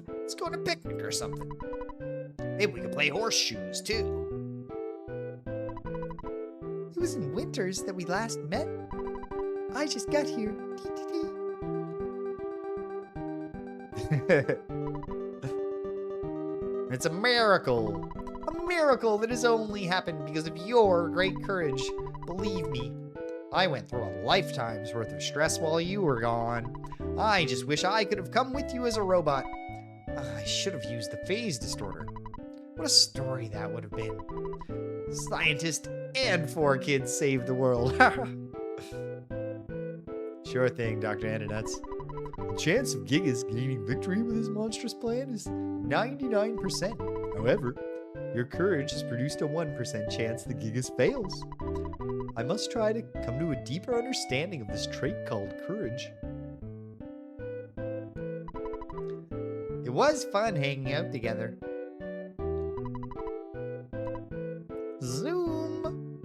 let's go on a picnic or something. Maybe we can play horseshoes, too. It was in Winters that we last met. I just got here. It's a miracle. A miracle that has only happened because of your great courage. Believe me, I went through a lifetime's worth of stress while you were gone. I just wish I could have come with you as a robot. I should have used the phase distorter. What a story that would have been. Scientist and 4 kids saved the world. Sure thing, Dr. Onett. The chance of Giygas gaining victory with his monstrous plan is 99%. However, your courage has produced a 1% chance that Giygas fails. I must try to come to a deeper understanding of this trait called courage. It was fun hanging out together. Zoom!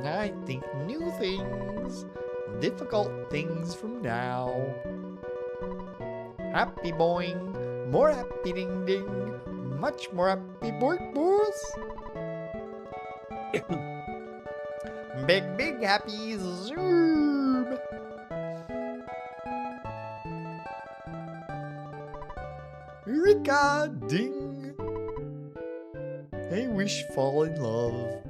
I think new things, difficult things from now. Happy boing, more happy ding ding, much more happy boing boys. Big happy zoom. Eureka ding. I wish fall in love.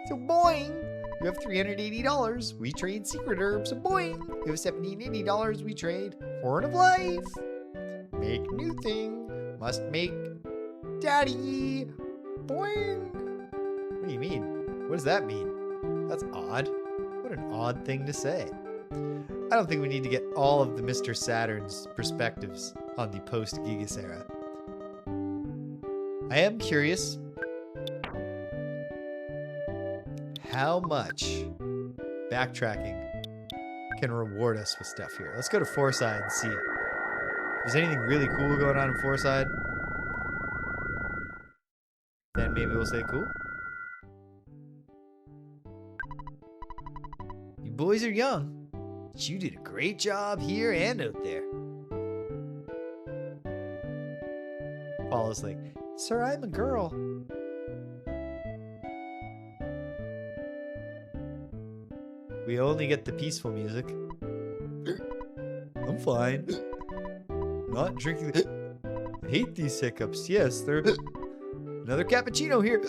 So boing, you have $380. We trade secret herbs. Boing, you have $1780. We trade horn of life. Make new thing. Must make daddy. Boing. What do you mean? What does that mean? That's odd. What an odd thing to say. I don't think we need to get all of the Mr. Saturn's perspectives on the post-Giygas era. I am curious how much backtracking can reward us with stuff here. Let's go to Foreside and see if there's anything really cool going on in Foreside. Then maybe we'll say cool. You boys are young, but you did a great job here and out there. Paula's like, sir, I'm a girl. we only get the peaceful music. I'm fine. Not drinking. I hate these hiccups. Yes, they're another cappuccino here.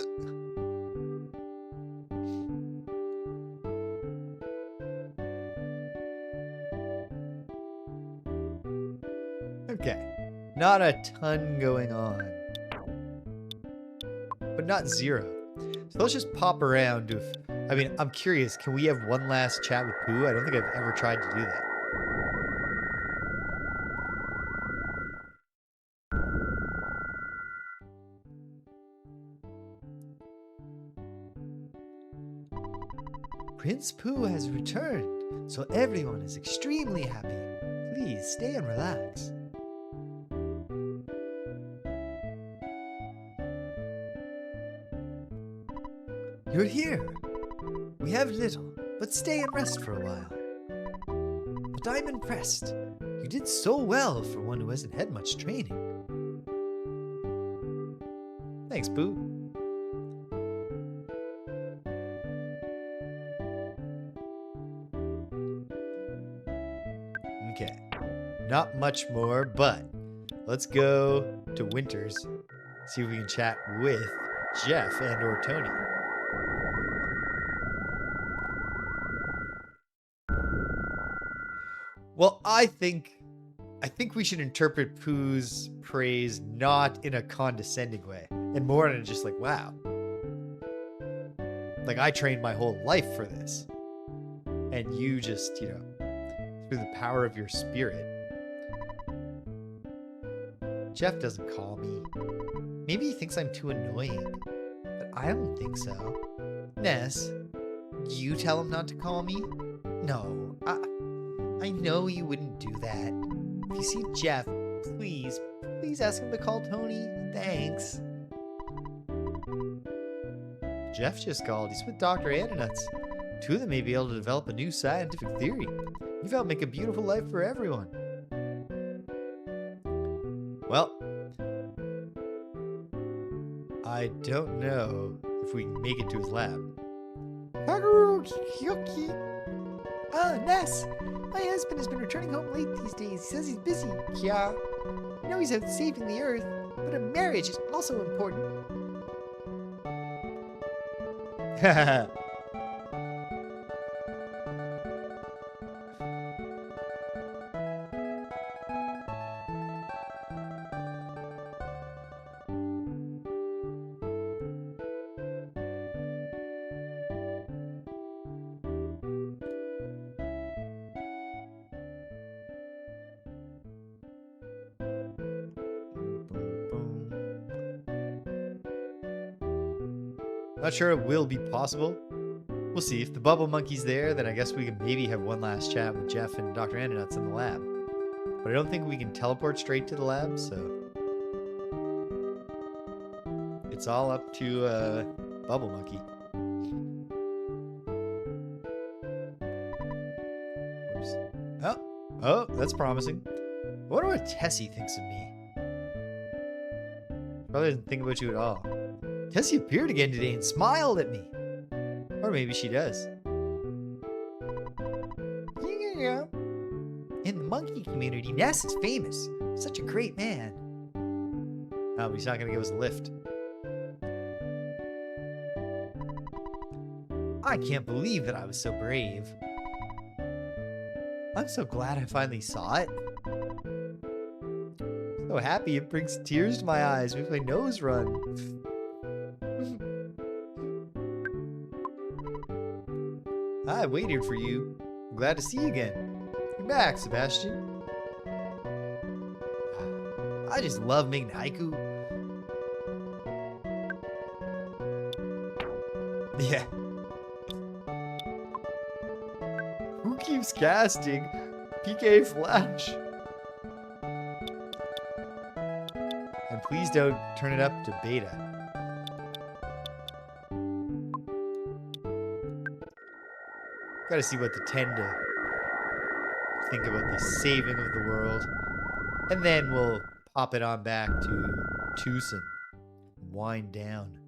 Okay, not a ton going on, but not zero. So let's just pop around to. I mean, I'm curious. Can we have one last chat with Pooh? I don't think I've ever tried to do that. Prince Pooh has returned, so everyone is extremely happy. Please stay and relax. You're here. We have little, but stay and rest for a while. But I'm impressed. You did so well for one who hasn't had much training. Thanks, Pooh. Okay, not much more, but let's go to Winters, see if we can chat with Jeff and or Tony. Well, I think we should interpret Pooh's praise not in a condescending way, and more in just like, wow. Like, I trained my whole life for this. And you just, through the power of your spirit. Jeff doesn't call me. Maybe he thinks I'm too annoying, but I don't think so. Ness, you tell him not to call me? No, I know you wouldn't do that. If you see Jeff, please ask him to call Tony. Thanks. Jeff just called. He's with Dr. Onett. Two of them may be able to develop a new scientific theory. You've helped make a beautiful life for everyone. Well, I don't know if we can make it to his lab. Ah, Ness! My husband has been returning home late these days. He says he's busy. Yeah. I know he's out saving the earth, but a marriage is also important. Haha. Not sure it will be possible. We'll see. If the bubble monkey's there, then I guess we can maybe have one last chat with Jeff and Dr. Onett in the lab. But I don't think we can teleport straight to the lab, so it's all up to Bubble Monkey. Oops. Oh, that's promising. I wonder what Tessie thinks of me. Probably doesn't think about you at all. Tessie appeared again today and smiled at me. Or maybe she does. Yeah. In the monkey community, Ness is famous. Such a great man. Oh, but he's not going to give us a lift. I can't believe that I was so brave. I'm so glad I finally saw it. So happy it brings tears to my eyes, makes my nose run. I waited for you. I'm glad to see you again. You're back, Sebastian. I just love making haiku. Yeah. Who keeps casting PK Flash? And please don't turn it up to beta. Gotta see what the tend to think about the saving of the world. And then we'll pop it on back to Tucson. Wind down.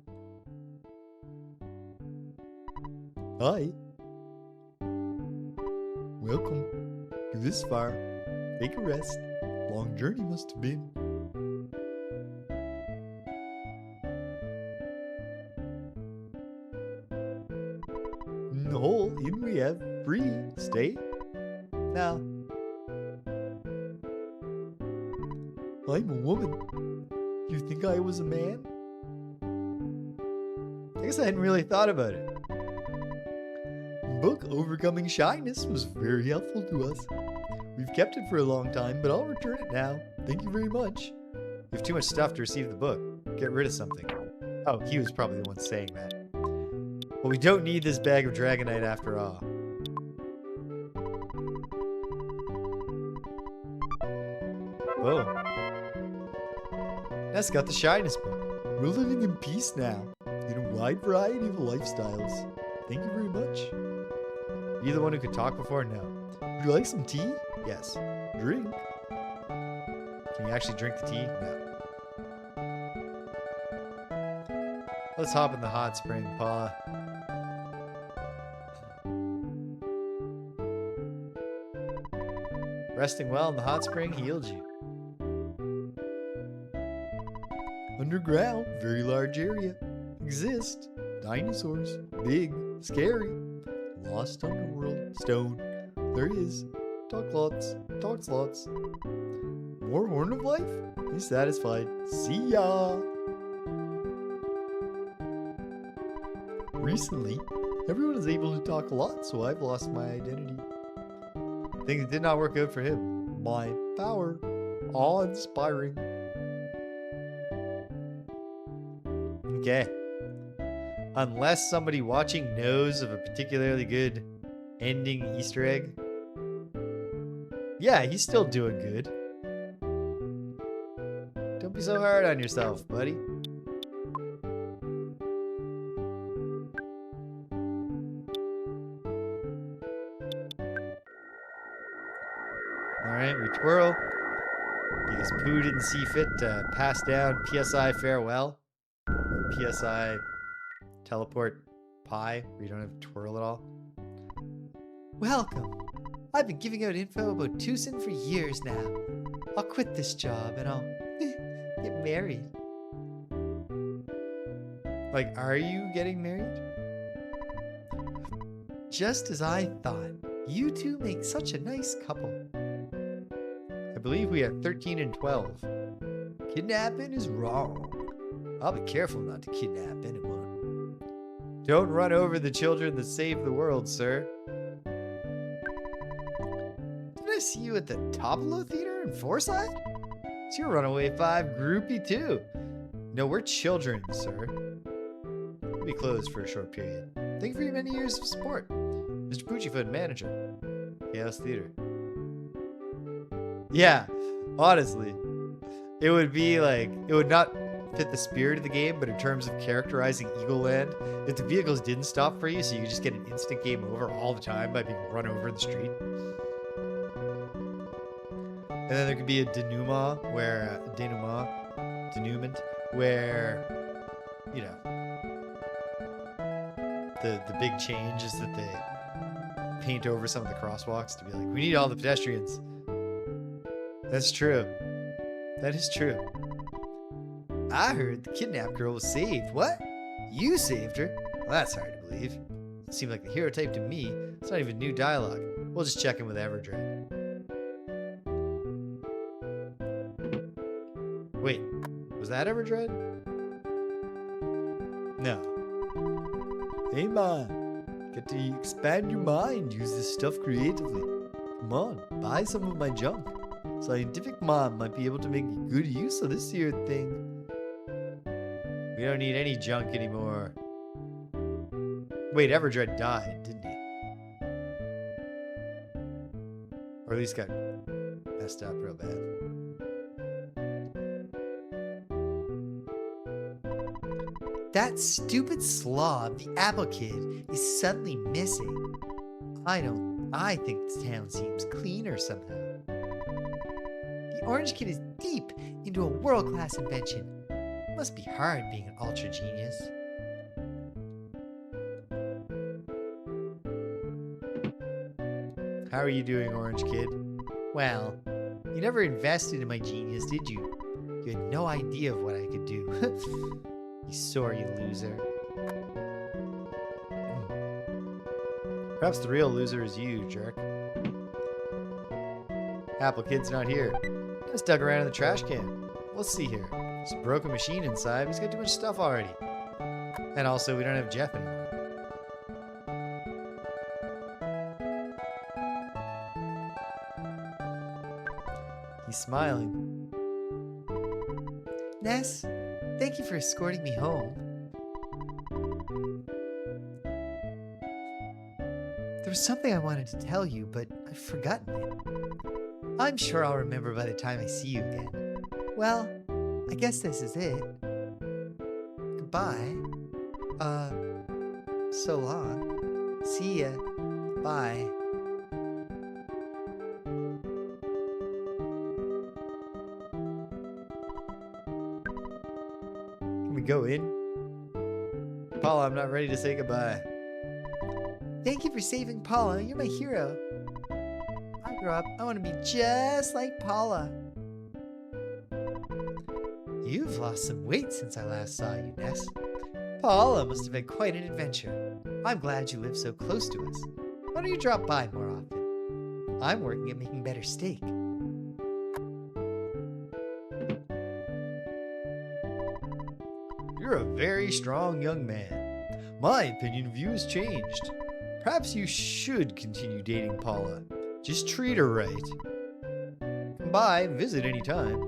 Hi. welcome. You this far. Take a rest. Long journey must have been. In the hole, in we have free. Stay. Now. I'm a woman. You think I was a man? I guess I hadn't really thought about it. The book Overcoming Shyness was very helpful to us. We've kept it for a long time, but I'll return it now. Thank you very much. You have too much stuff to receive the book. Get rid of something. Oh, he was probably the one saying that. Well, we don't need this bag of Dragonite after all. Whoa. That's got the Shyness book. We're living in peace now, in a wide variety of lifestyles. Thank you very much. You the one who could talk before? No. Would you like some tea? Yes. Drink. Can you actually drink the tea? No. Let's hop in the hot spring, Paula. Resting well in the hot spring healed you. Underground, very large area. Exist. Dinosaurs. Big. Scary. Lost underworld. Stone. There is. Talk lots. Talks lots. More Horn of Life? Be satisfied. See ya! Recently, everyone is able to talk a lot, so I've lost my identity. Things did not work out for him. My power. Awe-inspiring. Okay. Unless somebody watching knows of a particularly good ending Easter egg. Yeah, he's still doing good. Don't be so hard on yourself, buddy. Alright, we twirl. Because Pooh didn't see fit to pass down PSI farewell. Or PSI teleport pie, where you don't have to twirl at all. Welcome. I've been giving out info about Tucson for years now. I'll quit this job and I'll get married. Like, are you getting married? Just as I thought. You two make such a nice couple. I believe we are 13 and 12. Kidnapping is wrong. I'll be careful not to kidnap anyone. Don't run over the children that saved the world, sir. Did I see you at the Topolo Theater in Forsyth? It's your Runaway 5 groupie too. No, we're children, sir. We'll be closed for a short period. Thank you for your many years of support. Mr. Poochiefoot, manager. Chaos Theater. Yeah, honestly. It would be like, it would not fit the spirit of the game, but in terms of characterizing Eagle Land, if the vehicles didn't stop for you, so you could just get an instant game over all the time by being run over in the street. And then there could be a denouement, where, denouement, where, you know, the big change is that they paint over some of the crosswalks to be like, we need all the pedestrians. That's true. That is true. I heard the kidnapped girl was saved. What? You saved her? Well, that's hard to believe. Seemed like the hero type to me. It's not even new dialogue. We'll just check in with Everdread. Wait, was that Everdread? No. Hey man, get to expand your mind. Use this stuff creatively. Come on, buy some of my junk. Scientific Mom might be able to make good use of this here thing. We don't need any junk anymore. Wait, Everdread died, didn't he? Or at least got messed up real bad. That stupid slob, the Apple Kid, is suddenly missing. I think this town seems cleaner somehow. The Orange Kid is deep into a world-class invention. Must be hard being an ultra genius. How are you doing, Orange Kid? Well, you never invested in my genius, did you? You had no idea of what I could do. You sorry loser. Perhaps the real loser is you, jerk. Apple Kid's not here. Just dug around in the trash can. Let's see here. There's a broken machine inside. He's got too much stuff already. And also, we don't have Jeff anymore. He's smiling. Ness, thank you for escorting me home. There was something I wanted to tell you, but I've forgotten it. I'm sure I'll remember by the time I see you again. Well, I guess this is it. Goodbye. So long. See ya. Bye. Can we go in? Paula, I'm not ready to say goodbye. Thank you for saving Paula. You're my hero. I grow up, I want to be just like Paula. You've lost some weight since I last saw you, Ness. Paula must have had quite an adventure. I'm glad you live so close to us. Why don't you drop by more often? I'm working at making better steak. You're a very strong young man. My opinion of you has changed. Perhaps you should continue dating Paula. Just treat her right. Come by, visit anytime.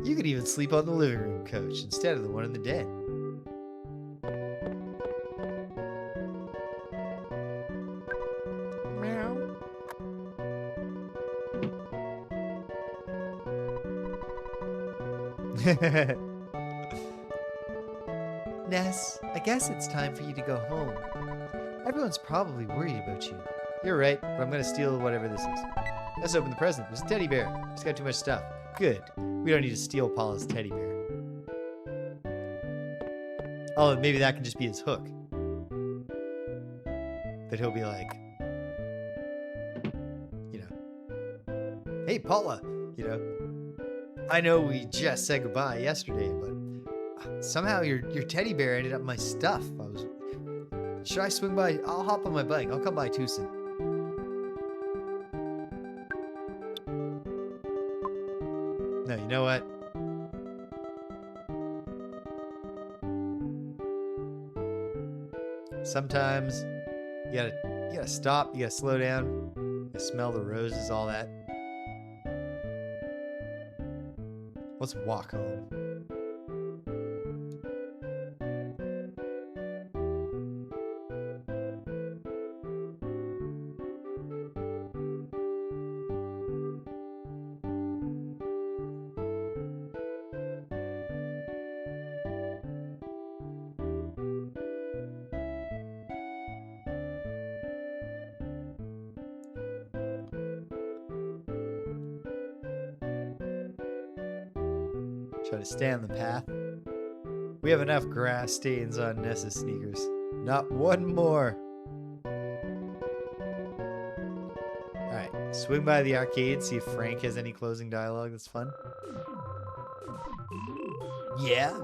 You could even sleep on the living room couch instead of the one in the den. Meow. Ness, I guess it's time for you to go home. Everyone's probably worried about you. You're right, but I'm gonna steal whatever this is. Let's open the present. There's a teddy bear. He's got too much stuff. Good. We don't need to steal Paula's teddy bear. Oh, maybe that can just be his hook. That he'll be like, you know, hey, Paula, you know, I know we just said goodbye yesterday, but somehow your teddy bear ended up in my stuff. Should I swing by? I'll hop on my bike. I'll come by too soon. No, you know what? Sometimes you gotta stop, you gotta slow down, you smell the roses, all that. Let's walk home. Try to stay on the path. We have enough grass stains on Ness's sneakers. Not one more. Alright, swing by the arcade, see if Frank has any closing dialogue that's fun. Yeah?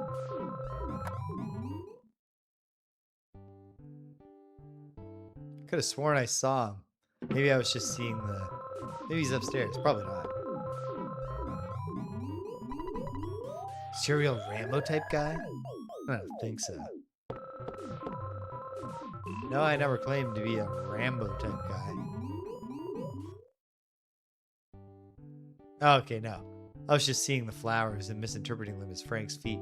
Could have sworn I saw him. Maybe I was just seeing the... Maybe he's upstairs. Probably not. Serial Rambo type guy? I don't think so. No, I never claimed to be a Rambo type guy. Oh, okay, no. I was just seeing the flowers and misinterpreting them as Frank's feet.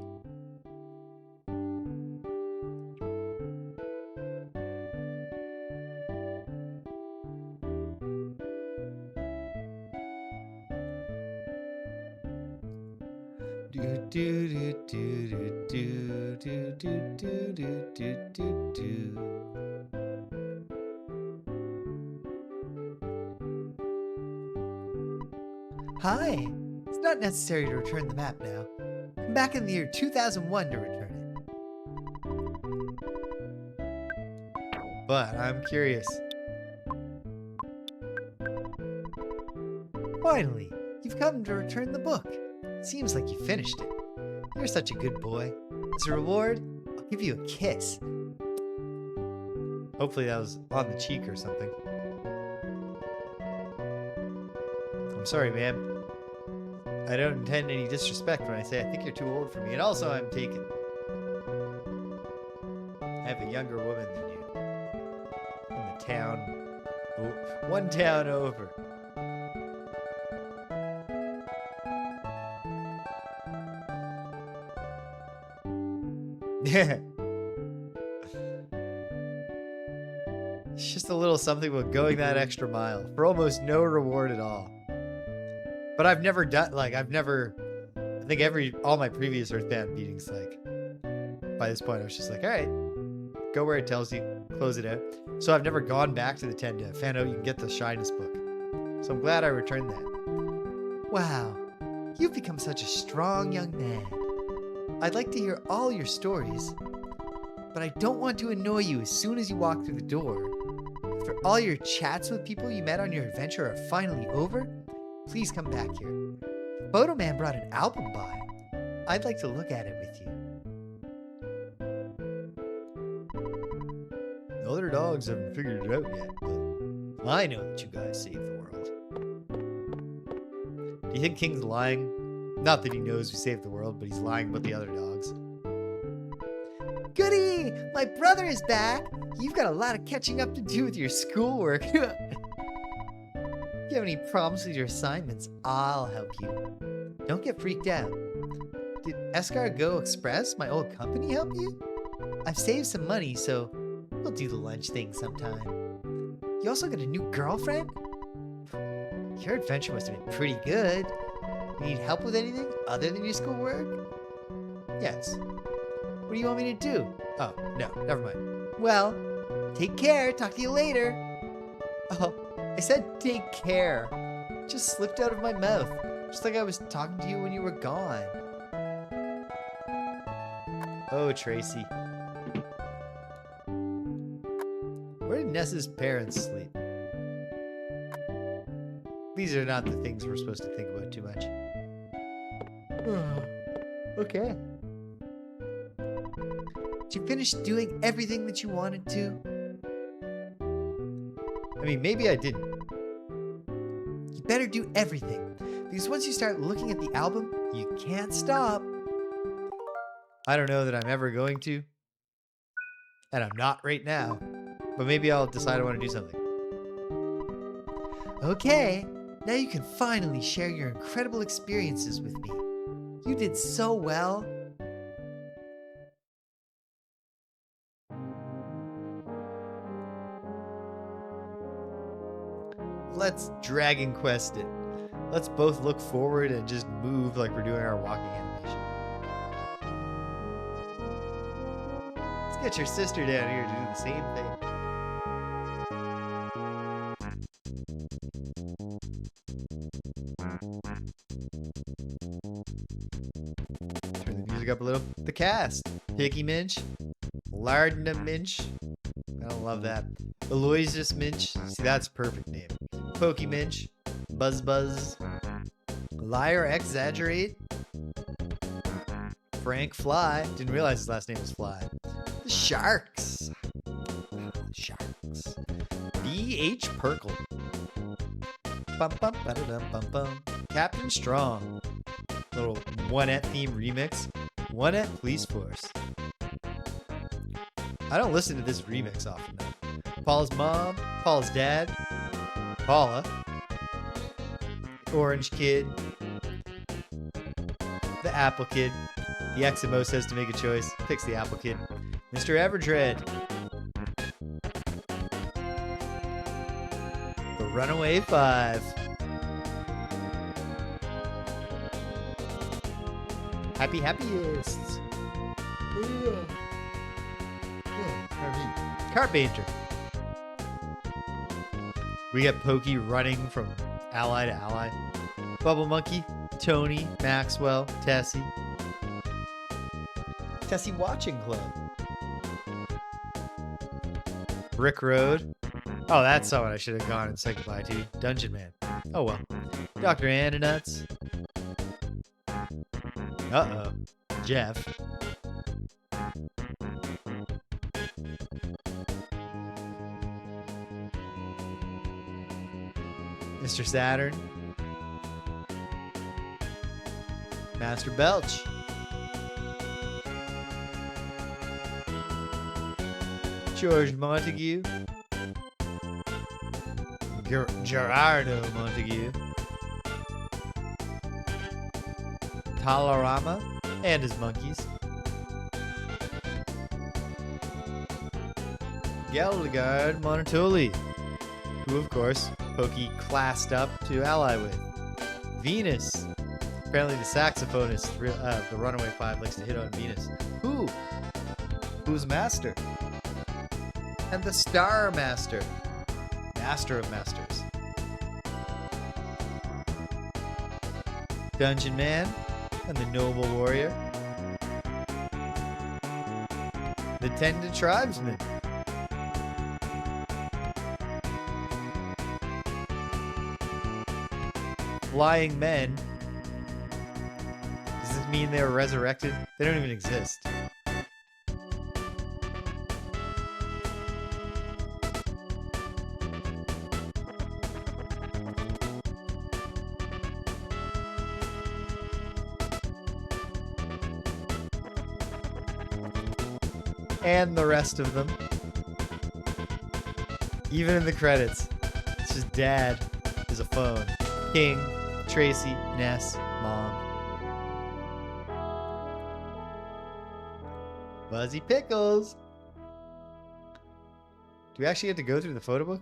Hi! It's not necessary to return the map now. Come back in the year 2001 to return it. but I'm curious. Finally, you've come to return the book. Seems like you finished it. You're such a good boy. As a reward, I'll give you a kiss. Hopefully that was on the cheek or something. I'm sorry, ma'am. I don't intend any disrespect when I say I think you're too old for me, and also I'm taken. I have a younger woman than you. In the town. One town over. Yeah. It's just a little something about going that extra mile for almost no reward at all. But I've never done, like, I think all my previous EarthBound meetings, like, by this point, I was just like, all right, go where it tells you, close it out. So I've never gone back to the 10 to find out you can get the Shyness book. So I'm glad I returned that. Wow, you've become such a strong young man. I'd like to hear all your stories, but I don't want to annoy you as soon as you walk through the door. After all your chats with people you met on your adventure are finally over, please come back here. The Photo Man brought an album by. I'd like to look at it with you. The other dogs haven't figured it out yet, but I know that you guys saved the world. Do you think King's lying? Not that he knows we saved the world, but he's lying about the other dogs. Goody! My brother is back! You've got a lot of catching up to do with your schoolwork. If you have any problems with your assignments, I'll help you. Don't get freaked out. Did Escargot Express, my old company, help you? I've saved some money, so we'll do the lunch thing sometime. You also got a new girlfriend? Your adventure must have been pretty good. You need help with anything other than your schoolwork? Yes. What do you want me to do? Oh, no, never mind. Well, take care. Talk to you later. Oh, I said take care. Just slipped out of my mouth. Just like I was talking to you when you were gone. Oh, Tracy. Where did Ness's parents sleep? These are not the things we're supposed to think about too much. Okay. Did you finish doing everything that you wanted to? I mean, maybe I didn't. You better do everything, because once you start looking at the album, you can't stop. I don't know that I'm ever going to, and I'm not right now, but maybe I'll decide I want to do something. Okay, now you can finally share your incredible experiences with me. You did so well. Let's Dragon Quest it. Let's both look forward and just move like we're doing our walking animation. Let's get your sister down here to do the same thing. Turn the music up a little. The cast. Hickey Minch. Lardna Minch. I don't love that. Aloysius Minch. See, that's a perfect name. Pokey Minch. Buzz Buzz. Liar Exaggerate. Frank Fly. Didn't realize his last name was Fly. The Sharks. Sharks. B.H. Perkle. Bum, bum, ba-da-dum, bum, bum. Captain Strong. Little Onett theme remix. Onett Police Force. I don't listen to this remix often enough. Paula's mom. Paula's dad. Paula. Orange Kid. The Apple Kid. The XMO says to make a choice. Picks the Apple Kid. Mr. Everdread. The Runaway Five. Happy Happyists. Carpenter. We got Pokey running from ally to ally. Bubble Monkey, Tony, Maxwell, Tessie. Tessie Watching Club. Brick Road. Oh, that's someone I should have gone and said goodbye to. Dungeon Man. Oh well. Dr. Andonuts. Uh-oh. Jeff. Mr. Saturn. Master Belch. George Montague. Gerardo Montague. Talarama and his monkeys. Gelgard Monotoli, who of course Pokey classed up to ally with. Venus. Apparently the saxophonist, the Runaway Five, likes to hit on Venus. Who's Master? And the Star Master. Master of Masters. Dungeon Man and the Noble Warrior. The Tended Tribesman. Flying Men. Does this mean they were resurrected? They don't even exist. And the rest of them. Even in the credits, it's just Dad is a phone. King, Tracy, Ness, Mom. Buzzy Pickles. Do we actually have to go through the photo book?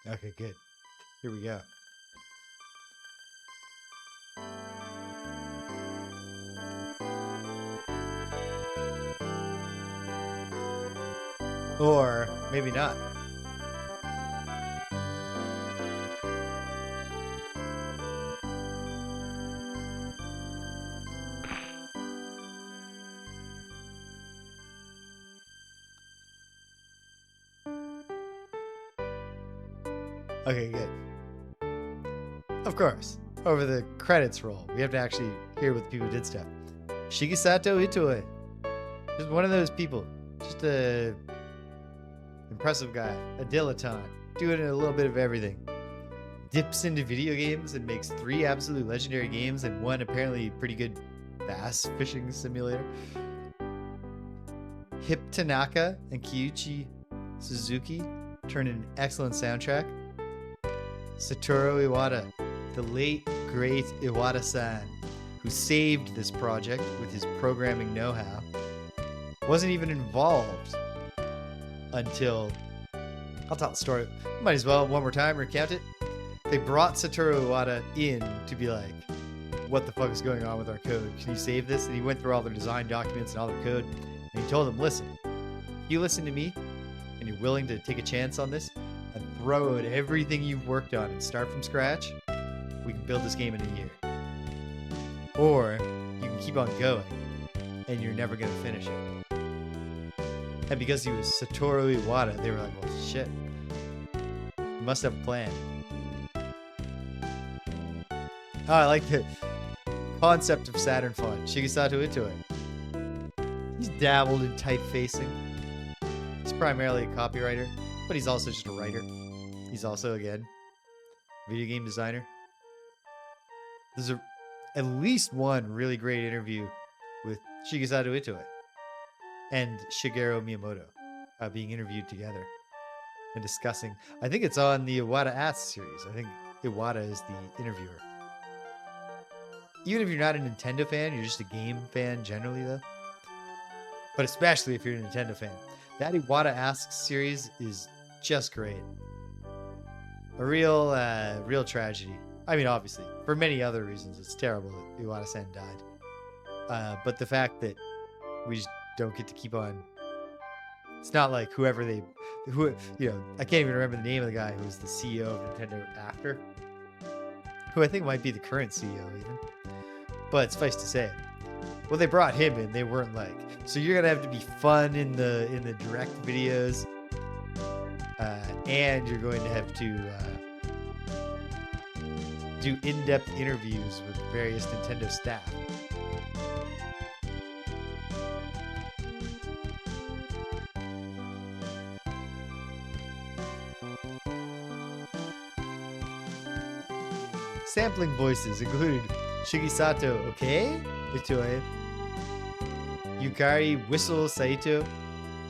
Okay, good. Here we go. Or maybe not. Okay, good. Of course, over the credits roll, we have to actually hear what the people who did stuff. Shigesato Itoe. Just one of those people. Just a impressive guy. A dilettante. Doing a little bit of everything. Dips into video games and makes 3 absolute legendary games and 1 apparently pretty good bass fishing simulator. Hip Tanaka and Kiyuchi Suzuki turned in an excellent soundtrack. Satoru Iwata, the late great Iwata-san, who saved this project with his programming know-how, wasn't even involved until... I'll tell the story. Might as well one more time recount it. They brought Satoru Iwata in to be like, what the fuck is going on with our code? Can you save this? And he went through all their design documents and all their code, and he told them, listen, if you listen to me and you're willing to take a chance on this and throw out everything you've worked on and start from scratch, we can build this game in a year. Or you can keep on going and you're never going to finish it. And because he was Satoru Iwata, they were like, well, shit. You must have a plan. Oh, I like the concept of Saturn font. Shigesato Itoe. He's dabbled in typefacing. He's primarily a copywriter, but he's also just a writer. He's also, again, video game designer. There's at least one really great interview with Shigesato Itoe and Shigeru Miyamoto being interviewed together and discussing. I think it's on the Iwata Asks series. I think Iwata is the interviewer. Even if you're not a Nintendo fan, you're just a game fan generally, though. But especially if you're a Nintendo fan. That Iwata Asks series is just great. A real tragedy. I mean, obviously, for many other reasons, it's terrible that Iwata-san died. But the fact that we just don't get to keep on... It's not like I can't even remember the name of the guy who was the CEO of Nintendo after. who I think might be the current CEO even. But suffice to say, well, they brought him in. They weren't like, so you're gonna have to be fun in the direct videos, and you're going to have to do in-depth interviews with various Nintendo staff. Sampling voices included Shigesato Okay, Itoe, Yukari Whistle Saito,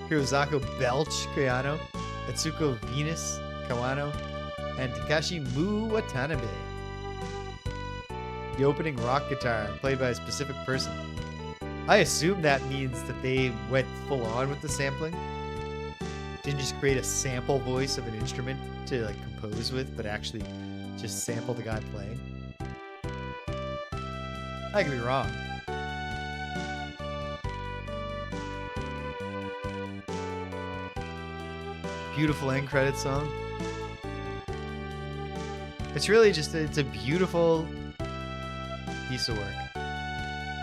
Hirozako Belch Kayano, Atsuko Venus Kawano, and Takashi Mu Watanabe. The opening rock guitar played by a specific person. I assume that means that they went full on with the sampling. Didn't just create a sample voice of an instrument to like compose with, but actually just sample the guy playing. I could be wrong. Beautiful end credit song. It's really just, it's a beautiful piece of work.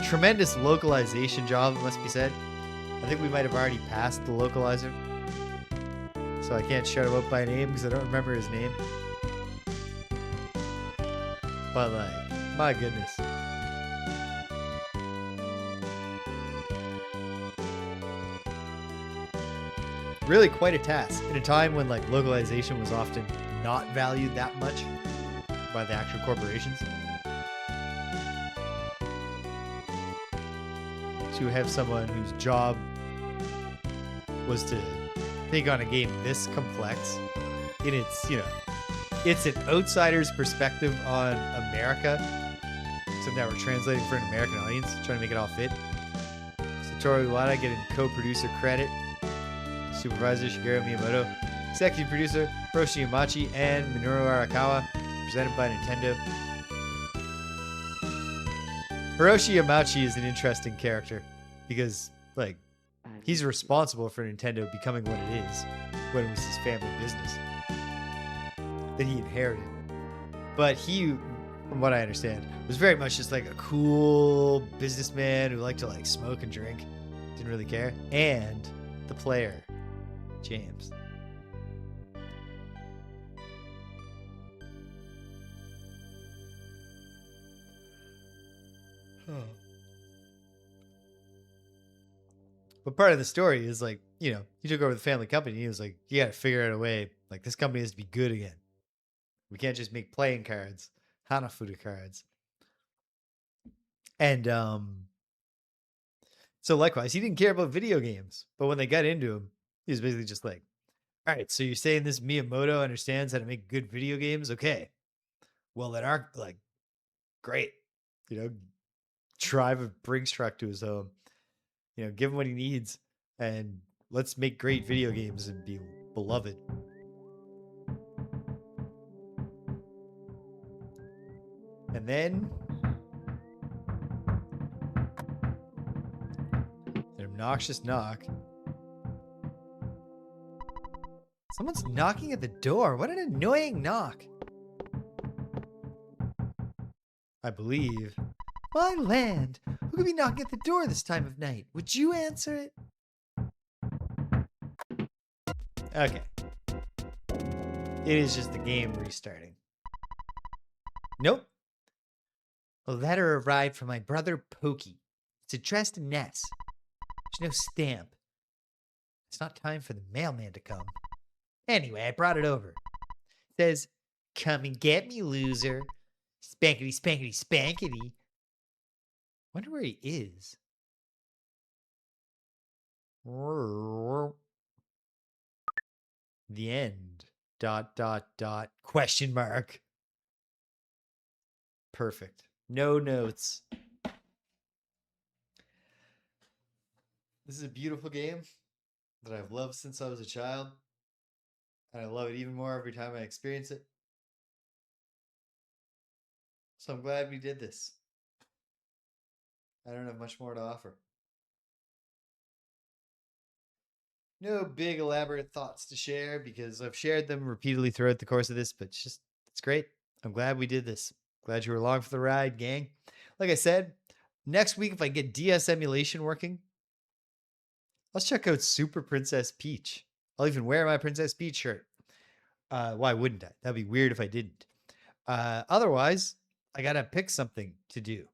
Tremendous localization job, it must be said. I think we might have already passed the localizer. So I can't shout him out by name because I don't remember his name. But like, my goodness. Really quite a task in a time when like localization was often not valued that much by the actual corporations. To have someone whose job was to take on a game this complex in its, you know, it's an outsider's perspective on America. So now we're translating for an American audience, trying to make it all fit. Satoru Iwata getting co-producer credit. Supervisor Shigeru Miyamoto. Executive producer Hiroshi Yamachi and Minoru Arakawa. Presented by Nintendo. Hiroshi Yamachi is an interesting character because, like, he's responsible for Nintendo becoming what it is when it was his family business that he inherited. But he, from what I understand, was very much just like a cool businessman who liked to like smoke and drink, didn't really care. And the player, James. But part of the story is like, you know, he took over the family company. He was like, you got to figure out a way. Like, this company has to be good again. We can't just make playing cards, Hanafuda cards. And so likewise, he didn't care about video games. But when they got into him, he was basically just like, all right, so you're saying this Miyamoto understands how to make good video games? Okay. Well, then our, like, great. You know, drive a Brinks truck to his home. You know, give him what he needs. And let's make great video games and be beloved. And then an obnoxious knock. Someone's knocking at the door. What an annoying knock. I believe. My land. Who could be knocking at the door this time of night? Would you answer it? Okay. It is just the game restarting. Nope. A letter arrived from my brother Pokey. It's addressed to Ness. There's no stamp. It's not time for the mailman to come. Anyway, I brought it over. It says, come and get me, loser. Spankety, spankety, spankety. Wonder where he is. The end. ... Question mark. Perfect. No notes. This is a beautiful game that I've loved since I was a child. And I love it even more every time I experience it. So I'm glad we did this. I don't have much more to offer. No big elaborate thoughts to share because I've shared them repeatedly throughout the course of this, but it's great. I'm glad we did this. Glad you were along for the ride, gang. Like I said, next week, if I get DS emulation working, let's check out Super Princess Peach. I'll even wear my Princess Peach shirt. Why wouldn't I? That'd be weird if I didn't. Otherwise, I gotta pick something to do.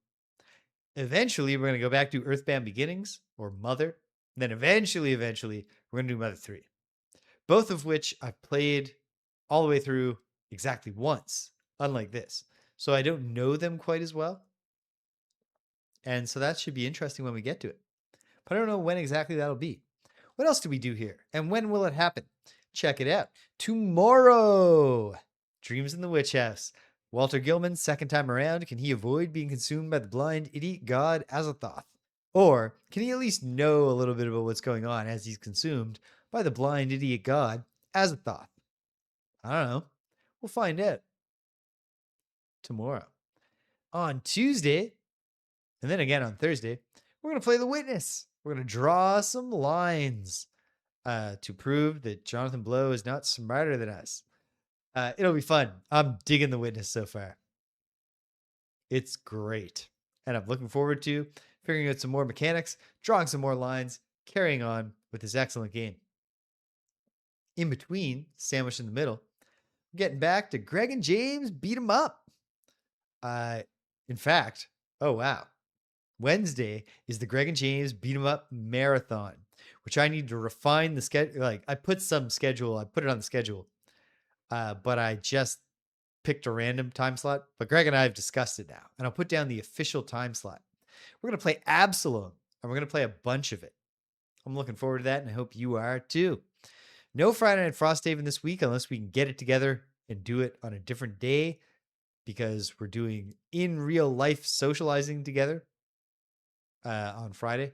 Eventually, we're gonna go back to EarthBound Beginnings or Mother. And then eventually, we're gonna do Mother 3. Both of which I've played all the way through exactly once, unlike this. So I don't know them quite as well. And so that should be interesting when we get to it. But I don't know when exactly that'll be. What else do we do here? And when will it happen? Check it out. Tomorrow, Dreams in the Witch House. Walter Gilman's second time around. Can he avoid being consumed by the blind idiot god Azathoth? Or can he at least know a little bit about what's going on as he's consumed by the blind idiot god Azathoth? I don't know. We'll find out tomorrow. On Tuesday, and then again on Thursday, we're going to play The Witness. We're going to draw some lines to prove that Jonathan Blow is not smarter than us. It'll be fun. I'm digging The Witness so far. It's great. And I'm looking forward to figuring out some more mechanics, drawing some more lines, carrying on with this excellent game. In between, sandwiched in the middle, getting back to Greg and James beat 'em up. In fact, oh wow. Wednesday is the Greg and James beat 'em up marathon, which I need to refine the schedule. Like I put it on the schedule, but I just picked a random time slot. But Greg and I have discussed it now, and I'll put down the official time slot. We're going to play Absalom, and we're going to play a bunch of it. I'm looking forward to that, and I hope you are too. No Friday Night Frosthaven this week unless we can get it together and do it on a different day because we're doing in real life socializing together on Friday,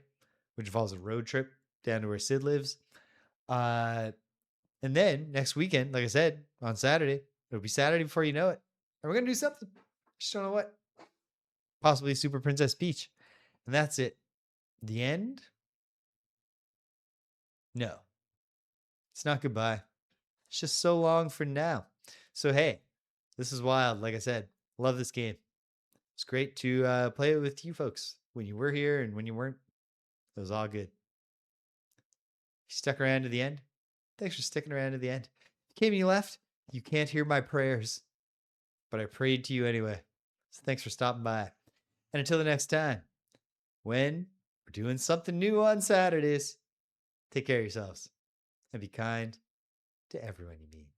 which involves a road trip down to where Sid lives. And then next weekend, like I said, on Saturday, it'll be Saturday before you know it. And we're going to do something. Just don't know what. Possibly Super Princess Peach. And that's it. The end? No. It's not goodbye. It's just so long for now. So, hey, this is wild. Like I said, love this game. It's great to play it with you folks when you were here and when you weren't. It was all good. You stuck around to the end. Thanks for sticking around to the end. If you came and you left, you can't hear my prayers, but I prayed to you anyway. So thanks for stopping by. And until the next time, when we're doing something new on Saturdays, take care of yourselves and be kind to everyone you meet.